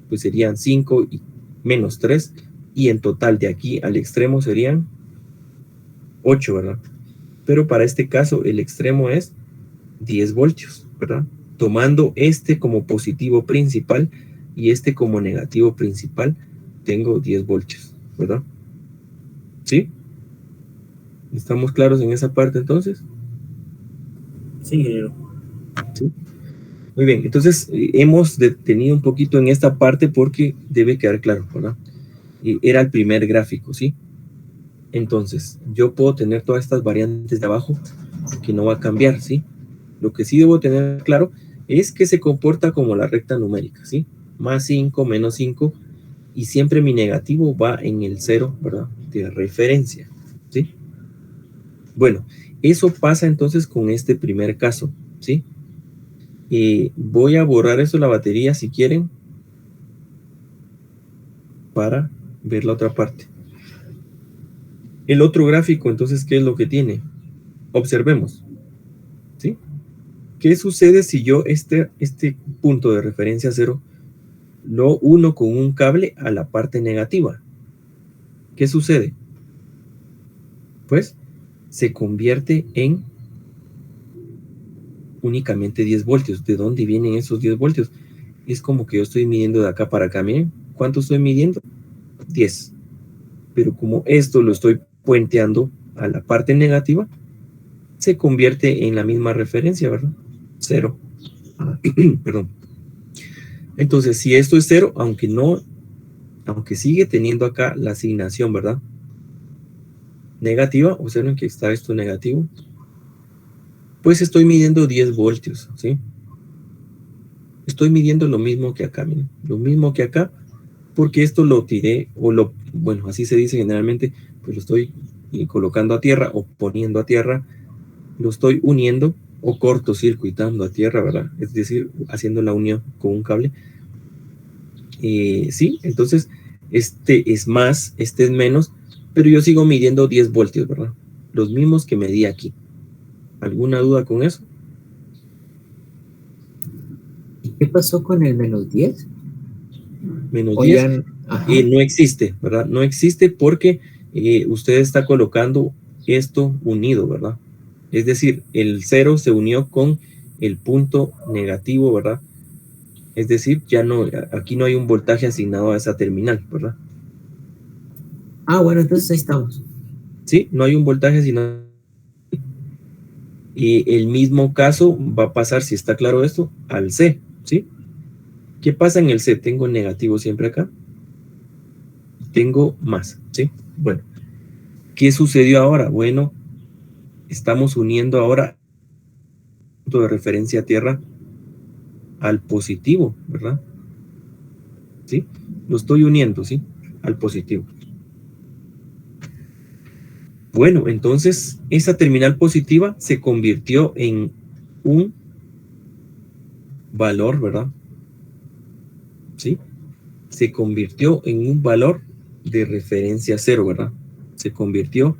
pues serían 5 y menos 3, y en total de aquí al extremo serían 8, ¿verdad? Pero para este caso el extremo es 10 voltios, ¿verdad? Tomando este como positivo principal y este como negativo principal, tengo 10 voltios, ¿verdad? ¿Sí? ¿Estamos claros en esa parte entonces? Sí, ingeniero. ¿Sí? Muy bien, entonces hemos detenido un poquito en esta parte porque debe quedar claro, ¿verdad? Era el primer gráfico, ¿sí? Entonces, yo puedo tener todas estas variantes de abajo que no va a cambiar, ¿sí? Lo que sí debo tener claro es que se comporta como la recta numérica, ¿sí? Más 5, menos 5, y siempre mi negativo va en el 0, ¿verdad? De referencia, ¿sí? Bueno, eso pasa entonces con este primer caso, ¿sí? Voy a borrar eso de la batería si quieren para ver la otra parte. El otro gráfico, entonces, ¿qué es lo que tiene? Observemos, ¿sí? ¿Qué sucede si yo este punto de referencia 0 lo uno con un cable a la parte negativa? ¿Qué sucede? Pues se convierte en únicamente 10 voltios. ¿De dónde vienen esos 10 voltios? Es como que yo estoy midiendo de acá para acá. Miren, ¿cuánto estoy midiendo? 10. Pero como esto lo estoy puenteando a la parte negativa, se convierte en la misma referencia, ¿verdad? 0. Perdón. Entonces, si esto es 0, aunque sigue teniendo acá la asignación, ¿verdad? Negativa, observen que está esto negativo, pues estoy midiendo 10 voltios, ¿sí? Estoy midiendo lo mismo que acá, miren, lo mismo que acá, porque esto lo tiré, bueno, así se dice generalmente, pues lo estoy colocando a tierra o poniendo a tierra, lo estoy uniendo o cortocircuitando a tierra, ¿verdad? Es decir, haciendo la unión con un cable. Sí, entonces, este es más, este es menos, pero yo sigo midiendo 10 voltios, ¿verdad? Los mismos que medí aquí. ¿Alguna duda con eso? ¿Y qué pasó con el menos 10? Menos O 10. ya, Ajá. No existe, ¿verdad? No existe porque usted está colocando esto unido, ¿verdad? Es decir, el 0 se unió con el punto negativo, ¿verdad? Es decir, ya no, aquí no hay un voltaje asignado a esa terminal, ¿verdad? Bueno, entonces ahí estamos. Sí, no hay un voltaje asignado. Y el mismo caso va a pasar, si está claro esto, al C, ¿sí? ¿Qué pasa en el C? Tengo negativo siempre acá. Tengo más, ¿sí? Bueno, ¿qué sucedió ahora? Bueno, estamos uniendo ahora el punto de referencia tierra al positivo, ¿verdad? ¿Sí? Lo estoy uniendo, ¿sí? Al positivo. Bueno, entonces esa terminal positiva se convirtió en un valor, ¿verdad? ¿Sí? Se convirtió en un valor de referencia cero, ¿verdad? Se convirtió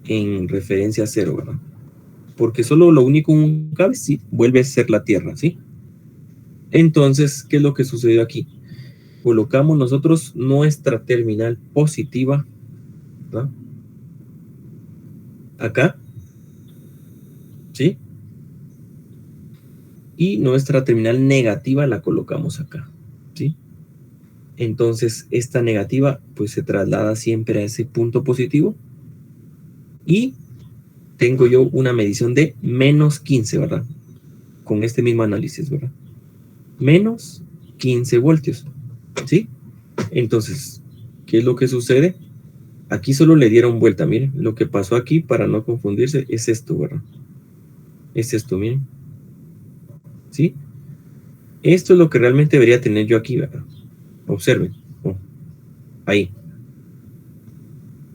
en referencia cero, ¿verdad? Porque solo lo único un cable sí vuelve a ser la Tierra, ¿sí? Entonces, ¿qué es lo que sucedió aquí? Colocamos nosotros nuestra terminal positiva, ¿verdad? Acá, ¿sí? Y nuestra terminal negativa la colocamos acá, ¿sí? Entonces, esta negativa pues se traslada siempre a ese punto positivo y tengo yo una medición de menos 15, ¿verdad? Con este mismo análisis, ¿verdad? Menos 15 voltios, ¿sí? Entonces, ¿qué es lo que sucede? Aquí solo le dieron vuelta, miren. Lo que pasó aquí, para no confundirse, es esto, ¿verdad? Es esto, miren. ¿Sí? Esto es lo que realmente debería tener yo aquí, ¿verdad? Observen. Oh, ahí.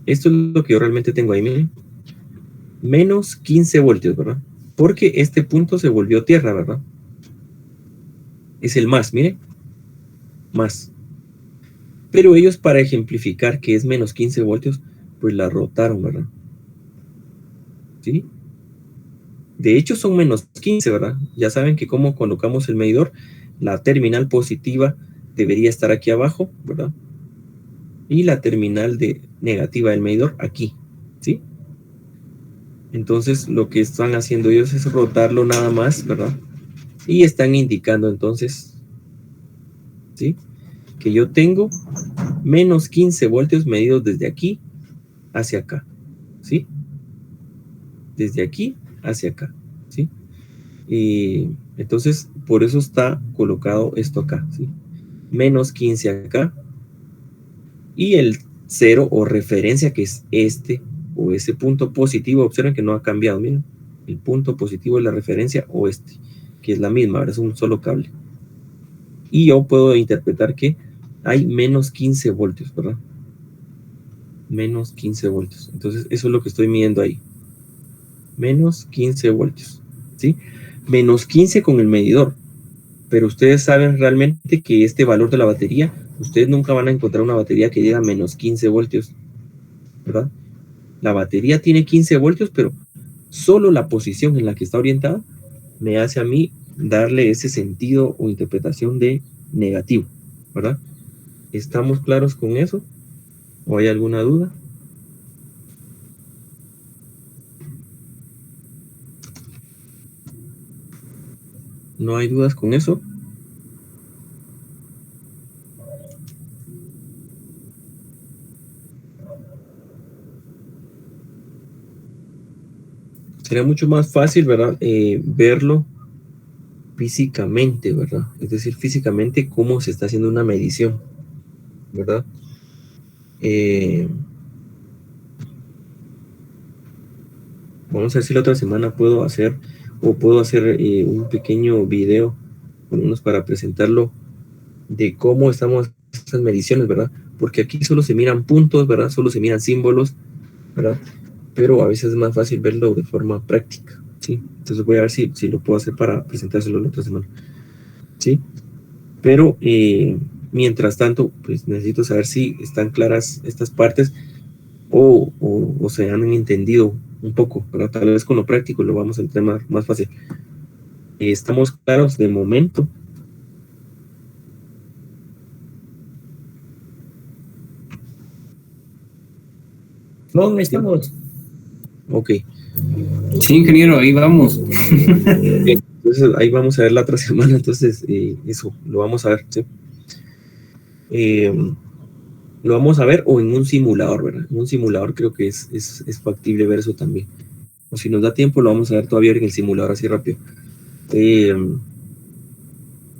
Esto es lo que yo realmente tengo ahí, miren. Menos 15 voltios, ¿verdad? Porque este punto se volvió tierra, ¿verdad? Es el más, miren. Más. Pero ellos, para ejemplificar que es menos 15 voltios, pues la rotaron, ¿verdad? ¿Sí? De hecho son menos 15, ¿verdad? Ya saben que como colocamos el medidor, la terminal positiva debería estar aquí abajo, ¿verdad? Y la terminal negativa del medidor aquí, ¿sí? Entonces lo que están haciendo ellos es rotarlo nada más, ¿verdad? Y están indicando entonces, ¿sí? Que yo tengo menos 15 voltios medidos desde aquí hacia acá, ¿sí? Desde aquí hacia acá, ¿sí? Y entonces por eso está colocado esto acá, ¿sí? Menos 15 acá y el 0 o referencia, que es este o ese punto positivo. Observen que no ha cambiado, miren, el punto positivo es la referencia o este, que es la misma, ahora es un solo cable. Y yo puedo interpretar que hay menos 15 voltios, ¿verdad? Menos 15 voltios. Entonces eso es lo que estoy midiendo ahí. Menos 15 voltios, ¿sí? Menos 15 con el medidor. Pero ustedes saben realmente que este valor de la batería, ustedes nunca van a encontrar una batería que diga menos 15 voltios, ¿verdad? La batería tiene 15 voltios, pero solo la posición en la que está orientada me hace a mí darle ese sentido o interpretación de negativo, ¿verdad? ¿Estamos claros con eso? ¿O hay alguna duda? ¿No hay dudas con eso? Sería mucho más fácil, ¿verdad? Verlo físicamente, ¿verdad? Es decir, físicamente cómo se está haciendo una medición, ¿verdad? Vamos a ver si la otra semana puedo hacer un pequeño video, por lo menos para presentarlo, de cómo estamos estas mediciones, ¿verdad? Porque aquí solo se miran puntos, ¿verdad? Solo se miran símbolos, ¿verdad? Pero a veces es más fácil verlo de forma práctica, ¿sí? Entonces voy a ver si lo puedo hacer para presentárselo la otra semana, ¿sí? Pero mientras tanto, pues necesito saber si están claras estas partes o se han entendido un poco, ¿verdad? Tal vez con lo práctico lo vamos a entender más fácil. ¿Estamos claros de momento? No, ahí estamos. Ok. Sí, ingeniero, ahí vamos. Entonces ahí vamos a ver la otra semana, entonces eso, lo vamos a ver, ¿sí? Lo vamos a ver o en un simulador, ¿verdad? En un simulador creo que es factible ver eso también. O si nos da tiempo, lo vamos a ver todavía en el simulador así rápido.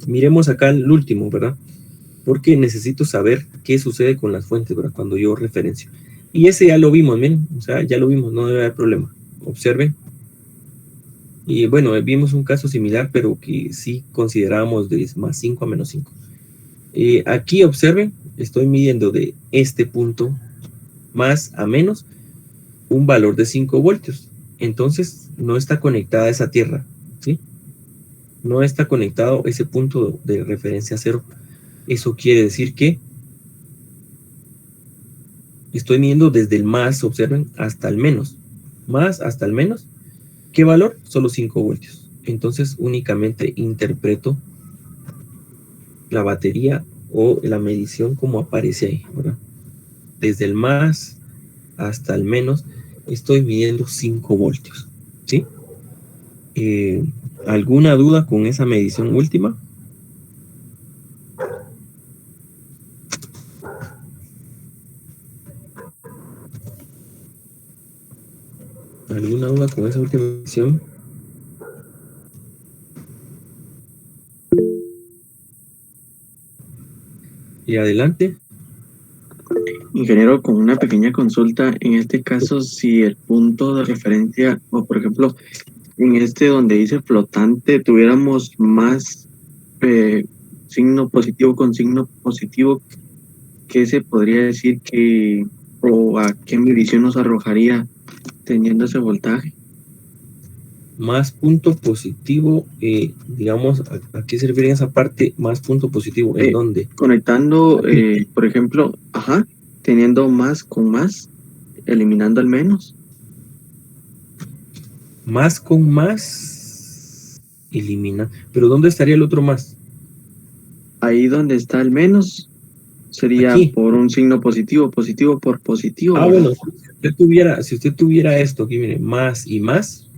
Miremos acá el último, ¿verdad? Porque necesito saber qué sucede con las fuentes, ¿verdad? Cuando yo referencio. Y ese ya lo vimos, miren, o sea, ya lo vimos, no debe haber problema. Observen. Y bueno, vimos un caso similar, pero que sí considerábamos de más 5 a menos 5. Aquí observen, estoy midiendo de este punto más a menos un valor de 5 voltios. Entonces, no está conectada esa tierra, ¿sí? No está conectado ese punto de referencia cero. Eso quiere decir que estoy midiendo desde el más, observen, hasta el menos. Más hasta el menos. ¿Qué valor? Solo 5 voltios. Entonces, únicamente interpreto la batería o la medición como aparece ahí, ¿verdad? Desde el más hasta el menos estoy midiendo 5 voltios, ¿sí? ¿Alguna duda con esa medición última? ¿Alguna duda con esa última medición? Y adelante. Ingeniero, con una pequeña consulta, en este caso, si el punto de referencia, o por ejemplo, en este donde dice flotante, tuviéramos más signo positivo con signo positivo, ¿qué se podría decir que, o a qué medición nos arrojaría teniendo ese voltaje? Más punto positivo, digamos, ¿a qué se refiere esa parte? Más punto positivo, ¿en dónde? Conectando, por ejemplo, teniendo más con más, eliminando el menos. Más con más, elimina. ¿Pero dónde estaría el otro más? Ahí donde está el menos, sería Aquí. por un signo positivo, positivo por positivo. Bueno, si usted tuviera esto aquí, mire, más y más,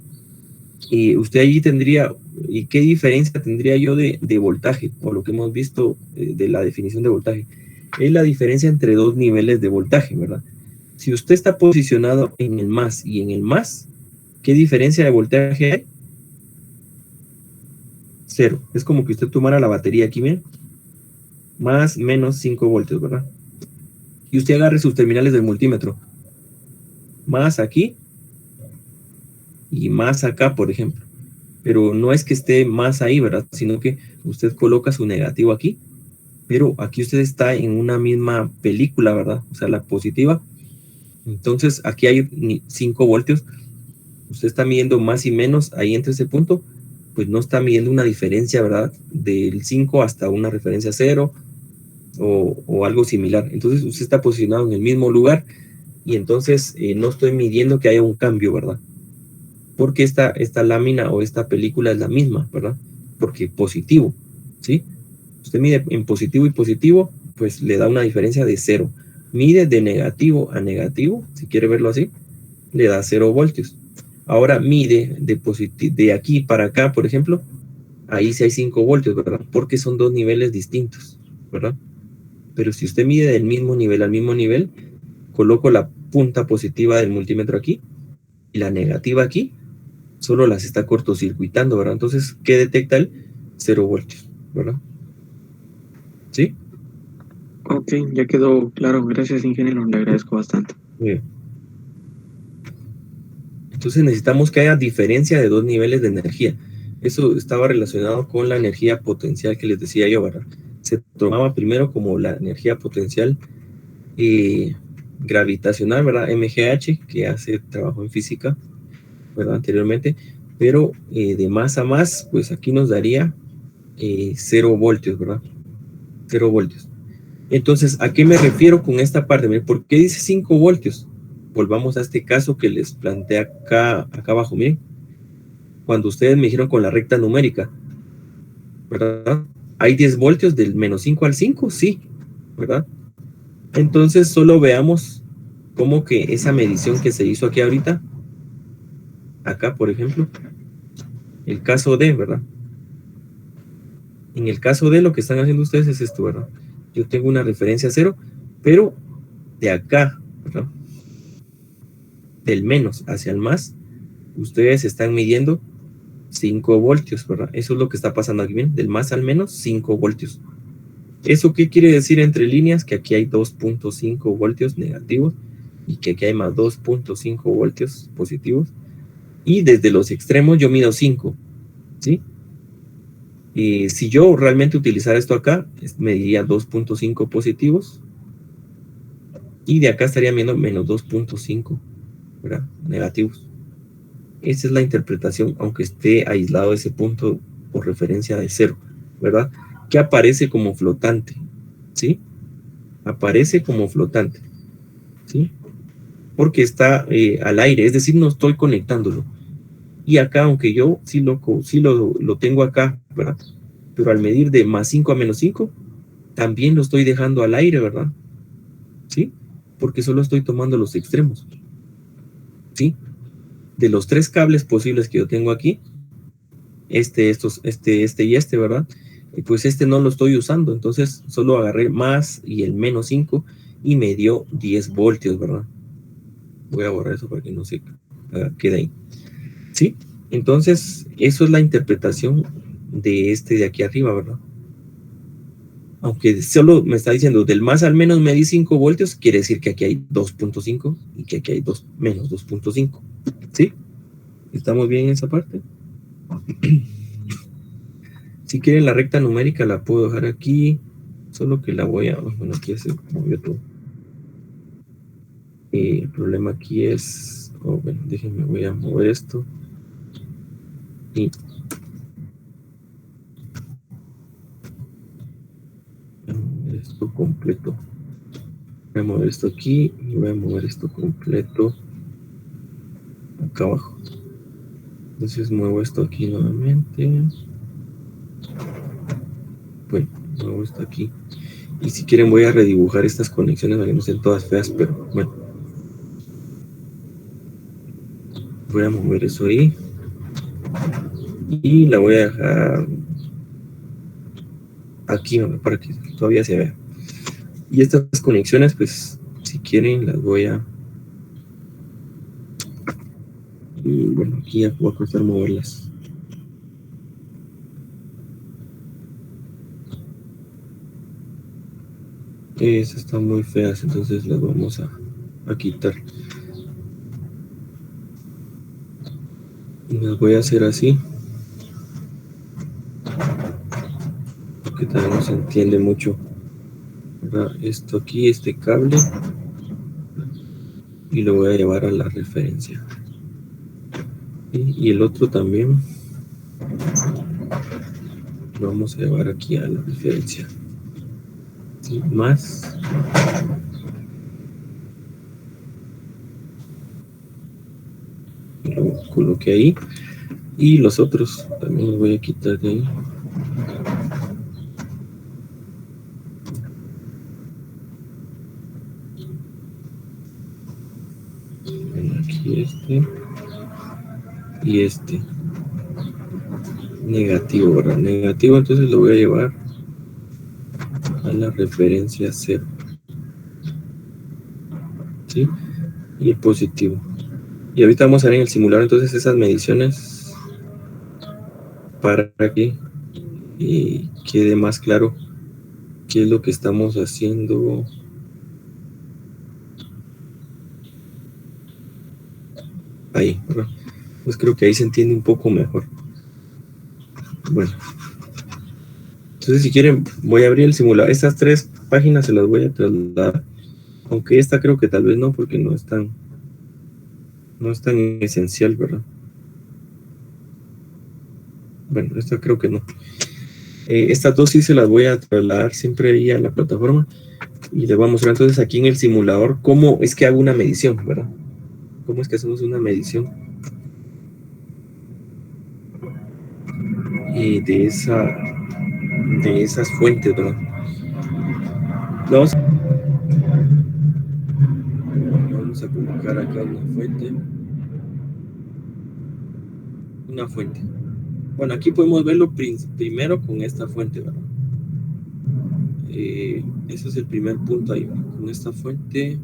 y usted allí tendría, ¿y qué diferencia tendría yo de voltaje? O lo que hemos visto de la definición de voltaje. Es la diferencia entre dos niveles de voltaje, ¿verdad? Si usted está posicionado en el más y en el más, ¿qué diferencia de voltaje hay? 0. Es como que usted tomara la batería aquí, miren, más menos 5 voltios, ¿verdad? Y usted agarre sus terminales del multímetro, más aquí y más acá, por ejemplo. Pero no es que esté más ahí, ¿verdad? Sino que usted coloca su negativo aquí, pero aquí usted está en una misma película, ¿verdad? O sea, la positiva. Entonces, aquí hay 5 voltios. Usted está midiendo más y menos ahí entre ese punto, pues no está midiendo una diferencia, ¿verdad? Del 5 hasta una referencia 0 o algo similar. Entonces, usted está posicionado en el mismo lugar y entonces no estoy midiendo que haya un cambio, ¿verdad? Porque esta lámina o esta película es la misma, ¿verdad? Porque positivo, ¿sí? Usted mide en positivo y positivo, pues le da una diferencia de 0. Mide de negativo a negativo, si quiere verlo así, le da 0 voltios. Ahora mide de aquí para acá, por ejemplo, ahí sí hay 5 voltios, ¿verdad? Porque son dos niveles distintos, ¿verdad? Pero si usted mide del mismo nivel al mismo nivel, coloco la punta positiva del multímetro aquí y la negativa aquí, solo las está cortocircuitando, ¿verdad? Entonces, ¿qué detecta él? 0 voltios, ¿verdad? ¿Sí? Ok, ya quedó claro. Gracias, ingeniero. Le agradezco bastante. Bien. Entonces necesitamos que haya diferencia de dos niveles de energía. Eso estaba relacionado con la energía potencial que les decía yo, ¿verdad? Se tomaba primero como la energía potencial gravitacional, ¿verdad? MGH, que hace trabajo en física, ¿verdad? Anteriormente, pero de más a más, pues aquí nos daría 0 voltios, ¿verdad? 0 voltios. Entonces, ¿a qué me refiero con esta parte? Miren, ¿por qué dice 5 voltios? Volvamos a este caso que les planteé acá abajo, miren. Cuando ustedes me dijeron con la recta numérica, ¿verdad? ¿Hay 10 voltios del menos 5 al 5? Sí, ¿verdad? Entonces, solo veamos como que esa medición que se hizo aquí ahorita, acá por ejemplo, el caso D, ¿verdad? En el caso D lo que están haciendo ustedes es esto, ¿verdad? Yo tengo una referencia 0, pero de acá, ¿verdad? Del menos hacia el más, ustedes están midiendo 5 voltios, ¿verdad? Eso es lo que está pasando aquí, ¿bien? Del más al menos, 5 voltios. ¿Eso qué quiere decir entre líneas? Que aquí hay 2.5 voltios negativos y que aquí hay más 2.5 voltios positivos. Y desde los extremos yo mido 5, ¿sí? Y si yo realmente utilizara esto acá, mediría 2.5 positivos. Y de acá estaría midiendo menos 2.5, ¿verdad? Negativos. Esa es la interpretación, aunque esté aislado ese punto por referencia de 0, ¿verdad? Que aparece como flotante, ¿sí? Aparece como flotante, ¿sí? Porque está al aire, es decir, no estoy conectándolo. Y acá, aunque yo sí lo tengo acá, ¿verdad? Pero al medir de más 5 a menos 5, también lo estoy dejando al aire, ¿verdad? ¿Sí? Porque solo estoy tomando los extremos, ¿sí? De los 3 cables posibles que yo tengo aquí, este y este, ¿verdad? Pues este no lo estoy usando, entonces solo agarré más y el menos 5 y me dio 10 voltios, ¿verdad? Voy a borrar eso para que no se quede ahí, ¿sí? Entonces, eso es la interpretación de este de aquí arriba, ¿verdad? Aunque solo me está diciendo del más al menos me di 5 voltios, quiere decir que aquí hay 2.5 y que aquí hay menos 2.5, ¿sí? ¿Estamos bien en esa parte? Si quieren la recta numérica la puedo dejar aquí, solo que la voy a... Bueno, aquí se movió todo. El problema aquí es... bueno, déjenme, voy a mover esto. Y... esto completo. Voy a mover esto aquí y voy a mover esto completo acá abajo. Entonces muevo esto aquí nuevamente. Bueno, muevo esto aquí. Y si quieren voy a redibujar estas conexiones para que no sean todas feas, pero bueno. Voy a mover eso ahí. Y la voy a dejar aquí para que todavía se vea. Y estas conexiones, pues, si quieren, las voy a... Y bueno, aquí ya voy a costar moverlas. Esas están muy feas, entonces las vamos a quitar. Y las voy a hacer así. Porque también no se entiende mucho. Esto aquí, este cable. Y lo voy a llevar a la referencia. Y el otro también. Lo vamos a llevar aquí a la referencia. ¿Sí? Más. Lo coloqué ahí. Y los otros también los voy a quitar de ahí. Aquí este. Y este. Negativo, ¿verdad? Negativo, entonces lo voy a llevar a la referencia 0. ¿Sí? Y el positivo. Y ahorita vamos a ver en el simulador entonces esas mediciones para que quede más claro qué es lo que estamos haciendo. Ahí, ¿verdad? Pues creo que ahí se entiende un poco mejor. Bueno. Entonces si quieren voy a abrir el simulador. Estas 3 páginas se las voy a trasladar. Aunque esta creo que tal vez no, porque no es tan esencial, ¿verdad? Bueno, esta creo que no. Estas 2 sí se las voy a trasladar siempre ahí a la plataforma. Y les voy a mostrar entonces aquí en el simulador cómo es que hago una medición, ¿verdad? Cómo es que hacemos una medición de esas fuentes, ¿verdad? Vamos colocar acá una fuente. Una fuente. Bueno, aquí podemos verlo primero con esta fuente, ¿verdad? Ese es el primer punto ahí, ¿verdad? Con esta fuente.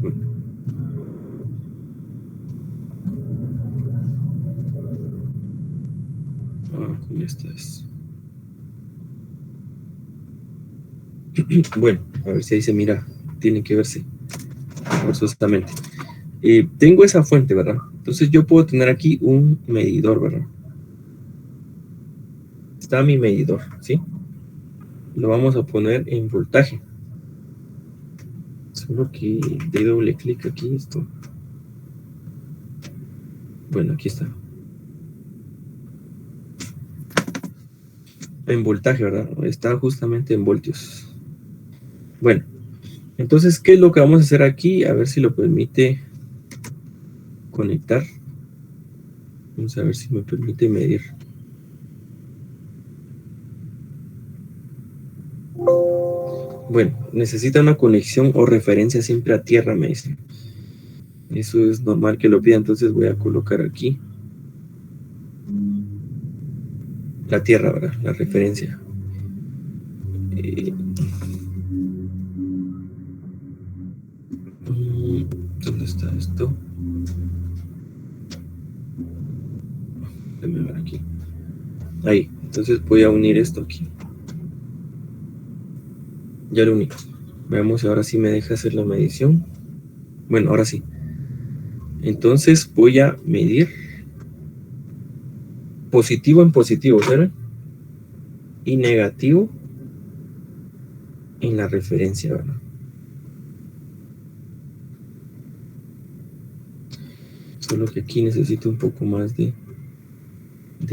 Bueno. Con esta es. Bueno, a ver si ahí se mira. Tiene que verse forzosamente. Tengo esa fuente, ¿verdad? Entonces yo puedo tener aquí un medidor, ¿verdad? Está mi medidor, ¿sí? Lo vamos a poner en voltaje. Solo que de doble clic aquí esto. Bueno, aquí está. En voltaje, ¿verdad? Está justamente en voltios. Bueno, entonces, ¿qué es lo que vamos a hacer aquí? A ver si lo permite conectar. Vamos a ver si me permite medir. Bueno, necesita una conexión o referencia siempre a tierra, me dicen. Eso es normal que lo pida, entonces voy a colocar aquí la tierra, ¿verdad? La referencia. ¿Dónde está esto? Déjame ver aquí. Ahí, entonces voy a unir esto aquí. Ya lo uní. Veamos si ahora sí me deja hacer la medición. Bueno, ahora sí. Entonces voy a medir positivo en positivo, ¿saben? Y negativo en la referencia, ¿verdad? Solo que aquí necesito un poco más de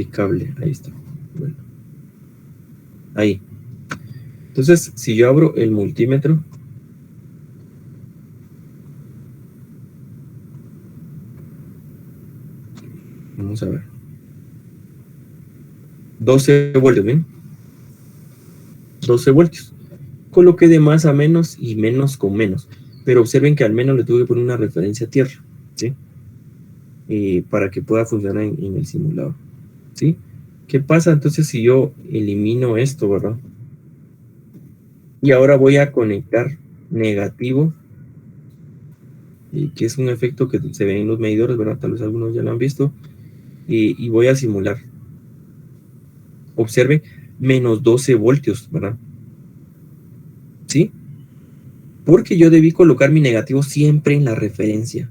cable. Ahí está. Bueno. Ahí. Entonces, si yo abro el multímetro, vamos a ver. 12 voltios, ¿ven? 12 voltios. Coloqué de más a menos y menos con menos. Pero observen que al menos le tuve que poner una referencia a tierra, ¿sí? Para que pueda funcionar en el simulador, ¿sí? ¿Qué pasa entonces si yo elimino esto, verdad? Y ahora voy a conectar negativo, que es un efecto que se ve en los medidores, ¿verdad? Tal vez algunos ya lo han visto. Y voy a simular. Observe, menos 12 voltios, ¿verdad? ¿Sí? Porque yo debí colocar mi negativo siempre en la referencia,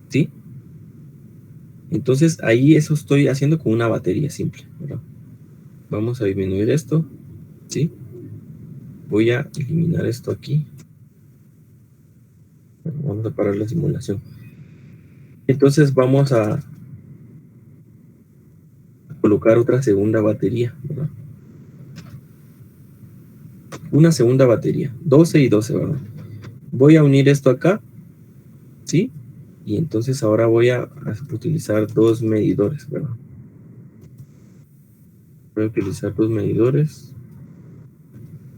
¿sí? Entonces ahí eso estoy haciendo con una batería simple, ¿verdad? Vamos a disminuir esto, ¿sí? Voy a eliminar esto aquí. Bueno, vamos a parar la simulación. Entonces vamos a colocar otra segunda batería, ¿verdad? Una segunda batería, 12 y 12, ¿verdad? Voy a unir esto acá, ¿sí? Y entonces ahora voy a utilizar dos medidores, ¿verdad? Voy a utilizar dos medidores,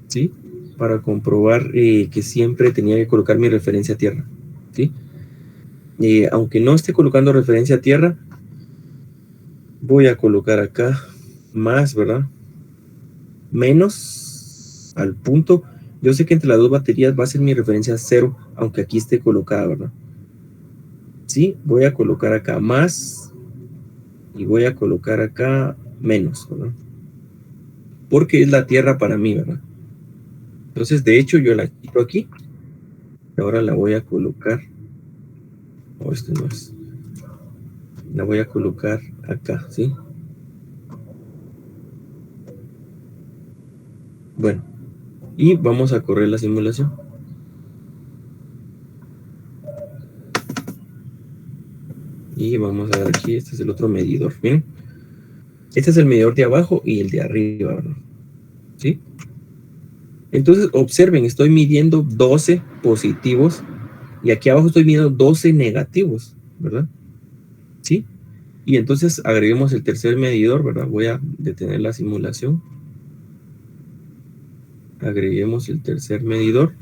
¿sí? Para comprobar que siempre tenía que colocar mi referencia a tierra, ¿sí? Aunque no esté colocando referencia a tierra, voy a colocar acá más, ¿verdad? Menos al punto. Yo sé que entre las dos baterías va a ser mi referencia 0, aunque aquí esté colocada, ¿verdad? Sí, voy a colocar acá más y voy a colocar acá menos, ¿verdad? Porque es la tierra para mí, ¿verdad? Entonces, de hecho, yo la quito aquí. Y ahora la voy a colocar. Oh, este no es. La voy a colocar acá, ¿sí? Bueno. Y vamos a correr la simulación. Y vamos a ver aquí, este es el otro medidor. Miren. Este es el medidor de abajo y el de arriba, ¿verdad? ¿Sí? Entonces, observen, estoy midiendo 12 positivos y aquí abajo estoy midiendo 12 negativos, ¿verdad? ¿Sí? Y entonces agreguemos el tercer medidor, ¿verdad? Voy a detener la simulación. Agreguemos el tercer medidor.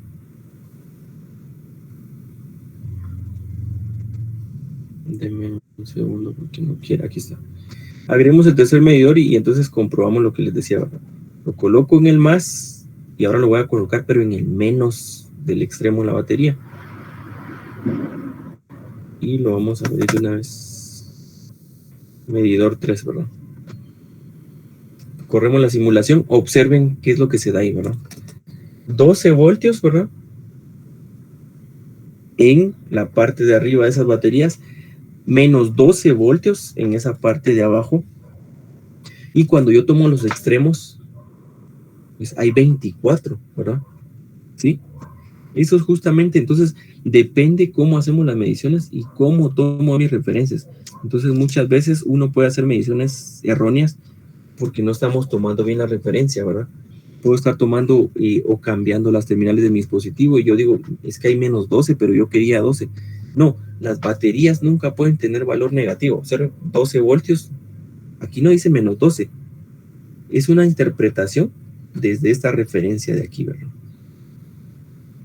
Deme un segundo porque no quiere. Aquí está. Agregamos el tercer medidor y entonces comprobamos lo que les decía. Lo coloco en el más y ahora lo voy a colocar pero en el menos del extremo de la batería. Y lo vamos a medir de una vez. Medidor 3, ¿verdad? Corremos la simulación. Observen qué es lo que se da ahí, ¿verdad? 12 voltios, ¿verdad? En la parte de arriba de esas baterías, menos 12 voltios en esa parte de abajo. Y cuando yo tomo los extremos, pues hay 24, ¿verdad? ¿Sí? Eso es justamente, entonces, depende cómo hacemos las mediciones y cómo tomo mis referencias. Entonces, muchas veces uno puede hacer mediciones erróneas porque no estamos tomando bien la referencia, ¿verdad? Puedo estar tomando o cambiando las terminales de mi dispositivo y yo digo, es que hay menos 12, pero yo quería 12. No, las baterías nunca pueden tener valor negativo. Observen, 12 voltios, aquí no dice menos 12. Es una interpretación desde esta referencia de aquí, ¿verdad?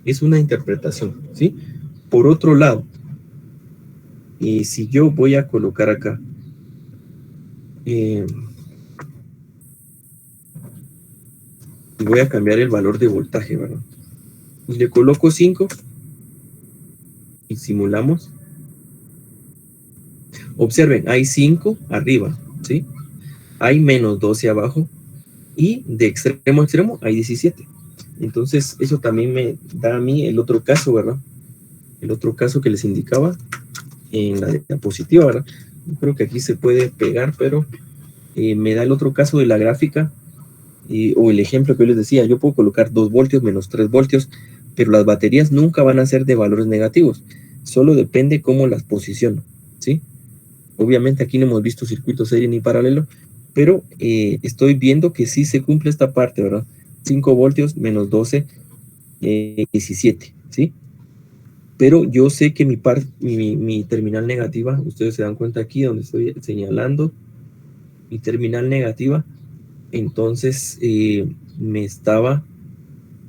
Es una interpretación, ¿sí? Por otro lado, si yo voy a colocar acá, voy a cambiar el valor de voltaje, ¿verdad? Y le coloco 5 y simulamos. Observen, hay 5 arriba, ¿sí? Hay menos 12 abajo y de extremo a extremo hay 17. Entonces, eso también me da a mí el otro caso, ¿verdad? El otro caso que les indicaba en la diapositiva, ¿verdad? Yo creo que aquí se puede pegar, pero me da el otro caso de la gráfica o el ejemplo que yo les decía. Yo puedo colocar 2 voltios menos 3 voltios, pero las baterías nunca van a ser de valores negativos. Solo depende cómo las posiciono, ¿sí? Obviamente aquí no hemos visto circuito serie ni paralelo, pero estoy viendo que sí se cumple esta parte, ¿verdad? 5 voltios menos 12, 17, ¿sí? Pero yo sé que mi terminal negativa, ustedes se dan cuenta aquí donde estoy señalando, mi terminal negativa, entonces me estaba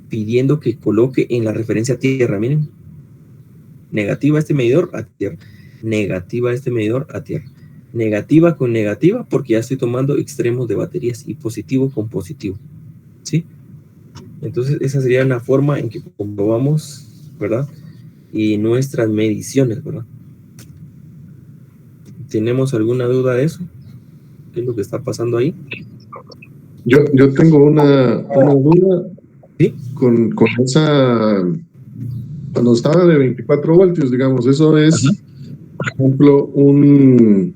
pidiendo que coloque en la referencia tierra, miren, negativa este medidor a tierra, negativa este medidor a tierra, negativa con negativa, porque ya estoy tomando extremos de baterías y positivo con positivo, ¿sí? Entonces esa sería una forma en que comprobamos, ¿verdad? Y nuestras mediciones, ¿verdad? ¿Tenemos alguna duda de eso? ¿Qué es lo que está pasando ahí? Yo tengo una duda. ¿Sí? Con esa, cuando estaba de 24 voltios, digamos, eso es, por ejemplo, un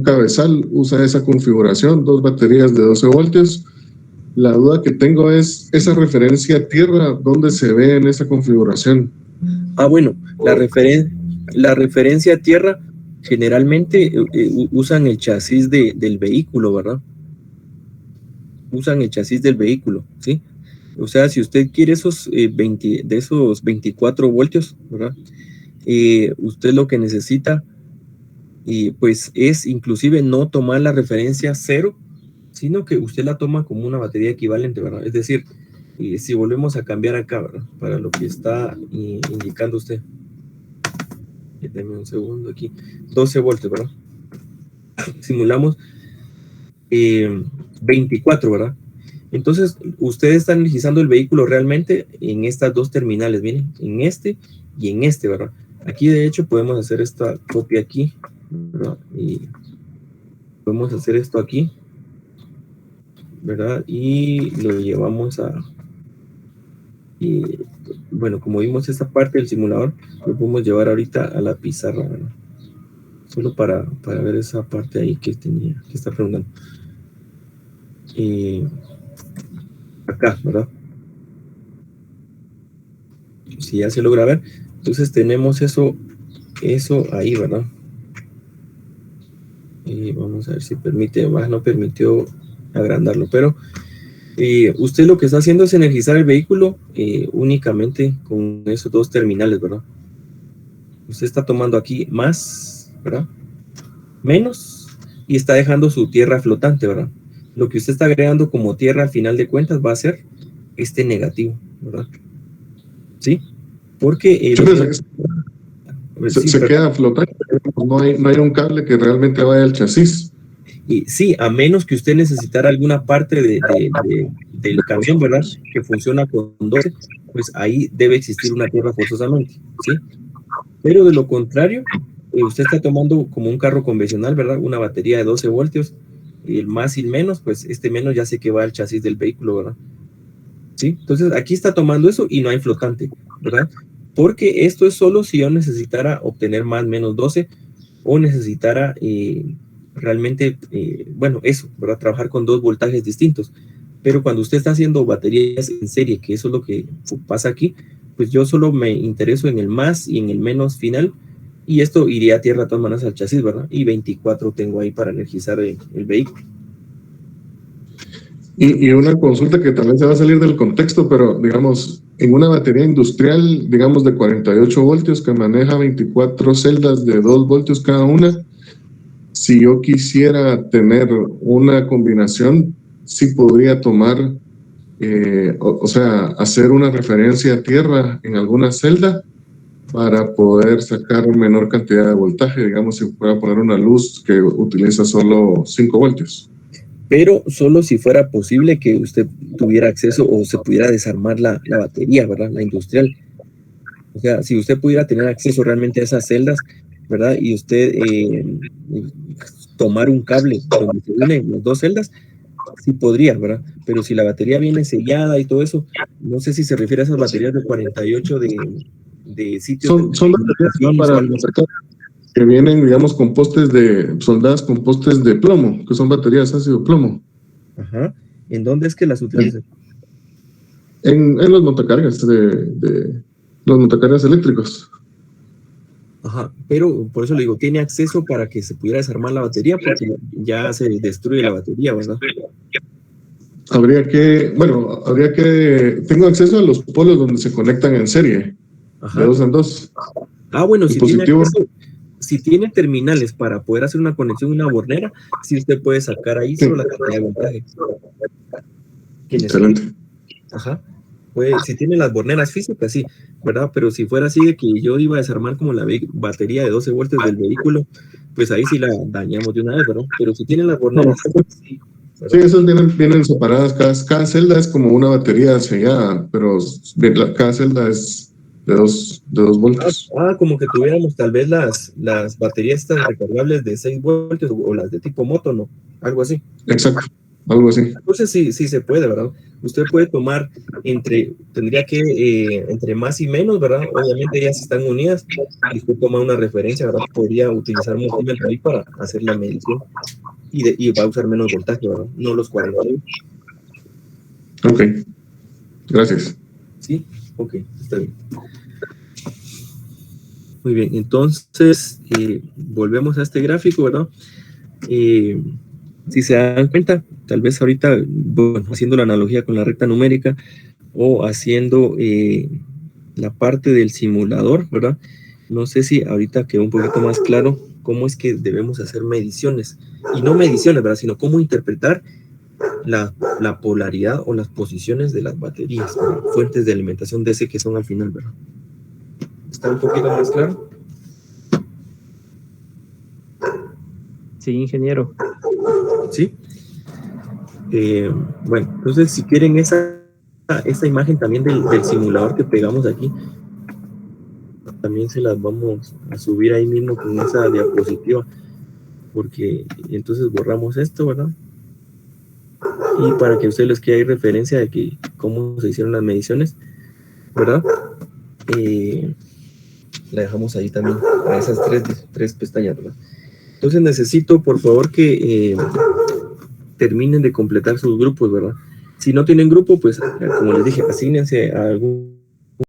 cabezal usa esa configuración, 2 baterías de 12 voltios. La duda que tengo es esa referencia a tierra, ¿dónde se ve en esa configuración? Bueno, la referencia a tierra generalmente usan el chasis del vehículo, ¿verdad? Usan el chasis del vehículo, ¿sí? O sea, si usted quiere esos 24 voltios, ¿verdad? Usted lo que necesita, pues, es inclusive no tomar la referencia 0, sino que usted la toma como una batería equivalente, ¿verdad? Es decir, si volvemos a cambiar acá, ¿verdad? Para lo que está indicando usted. Deme un segundo aquí. 12 voltios, ¿verdad? Simulamos 24, ¿verdad? Entonces, ustedes están energizando el vehículo realmente en estas 2 terminales, miren, en este y en este, ¿verdad? Aquí, de hecho, podemos hacer esta copia aquí, ¿verdad? Y podemos hacer esto aquí, ¿verdad? Y lo llevamos bueno, como vimos esta parte del simulador, lo podemos llevar ahorita a la pizarra, ¿verdad? Solo para ver esa parte ahí que está preguntando. Acá, ¿verdad? Si ya se logra ver, entonces tenemos eso ahí, ¿verdad? Vamos a ver si permite, más no permitió agrandarlo, pero usted lo que está haciendo es energizar el vehículo únicamente con esos 2 terminales, ¿verdad? Usted está tomando aquí más, ¿verdad? Menos, y está dejando su tierra flotante, ¿verdad? Lo que usted está agregando como tierra al final de cuentas va a ser este negativo, ¿verdad? ¿Sí? Porque... se queda flotante. no hay un cable que realmente vaya al chasis. Y sí, a menos que usted necesitara alguna parte del camión, ¿verdad? Que funciona con 12, pues ahí debe existir una tierra forzosamente, ¿sí? Pero de lo contrario, usted está tomando como un carro convencional, ¿verdad? Una batería de 12 voltios, y el más y el menos, pues este menos ya sé que va al chasis del vehículo, ¿verdad? ¿Sí? Entonces aquí está tomando eso y no hay flotante, ¿verdad? Porque esto es solo si yo necesitara obtener más menos 12 o necesitara realmente, bueno, eso, ¿verdad? Trabajar con 2 voltajes distintos. Pero cuando usted está haciendo baterías en serie, que eso es lo que pasa aquí, pues yo solo me intereso en el más y en el menos final, y esto iría a tierra de todas maneras al chasis, ¿verdad? Y 24 tengo ahí para energizar el vehículo. Y una consulta que también se va a salir del contexto, pero digamos, en una batería industrial, digamos de 48 voltios que maneja 24 celdas de 2 voltios cada una, si yo quisiera tener una combinación, sí podría tomar, o sea, hacer una referencia a tierra en alguna celda para poder sacar menor cantidad de voltaje, digamos, si fuera a poner una luz que utiliza solo 5 voltios. Pero solo si fuera posible que usted tuviera acceso o se pudiera desarmar la batería, ¿verdad? La industrial. O sea, si usted pudiera tener acceso realmente a esas celdas, ¿verdad? Y usted tomar un cable donde se unen las 2 celdas, sí podría, ¿verdad? Pero si la batería viene sellada y todo eso, no sé si se refiere a esas baterías de 48 de sitios. Son baterías para que vienen, digamos, con postes soldadas con postes de plomo, que son baterías ácido plomo. Ajá. ¿En dónde es que las utilizan? En los montacargas los montacargas eléctricos. Ajá, pero por eso le digo, tiene acceso para que se pudiera desarmar la batería, porque ya se destruye la batería, ¿verdad? Tengo acceso a los polos donde se conectan en serie, Ajá. de 2 en 2. Ah, bueno, si tiene terminales para poder hacer una conexión, una bornera, sí usted puede sacar ahí solo la cantidad de voltaje. Excelente. Ajá. Si tiene las borneras físicas, sí, ¿verdad? Pero si fuera así de que yo iba a desarmar como la batería de 12 voltios del vehículo, pues ahí sí la dañamos de una vez, ¿verdad? Pero si tienen las borneras, sí. Sí, esas vienen separadas, cada celda es como una batería sellada, pero cada celda es de 2 voltios. Como que tuviéramos tal vez las baterías estas recargables de 6 voltios o las de tipo moto, ¿no? Algo así. Exacto, algo así. Entonces sí se puede, ¿verdad? Usted puede tomar tendría que entre más y menos, ¿verdad? Obviamente ellas están unidas y usted toma una referencia, ¿verdad? Podría utilizar un multímetro ahí para hacer la medición y va a usar menos voltaje, ¿verdad? No los 40. Ok, gracias. Sí, ok, está bien. Muy bien, entonces volvemos a este gráfico, ¿verdad? Si se dan cuenta, tal vez ahorita, bueno, haciendo la analogía con la recta numérica o haciendo la parte del simulador, ¿verdad? No sé si ahorita quedó un poquito más claro cómo es que debemos hacer mediciones, y no mediciones, ¿verdad? Sino cómo interpretar la polaridad o las posiciones de las baterías, ¿verdad? Fuentes de alimentación DC que son al final, ¿verdad? ¿Está un poquito más claro? Sí, ingeniero. Sí. Bueno, entonces si quieren esa imagen también del simulador que pegamos aquí, también se las vamos a subir ahí mismo con esa diapositiva, porque entonces borramos esto, ¿verdad? Y para que a ustedes les quede ahí referencia de que cómo se hicieron las mediciones, ¿verdad? La dejamos ahí también, a esas tres pestañas, ¿verdad? Entonces necesito, por favor, que terminen de completar sus grupos, ¿verdad? Si no tienen grupo, pues, como les dije, asígnense a algún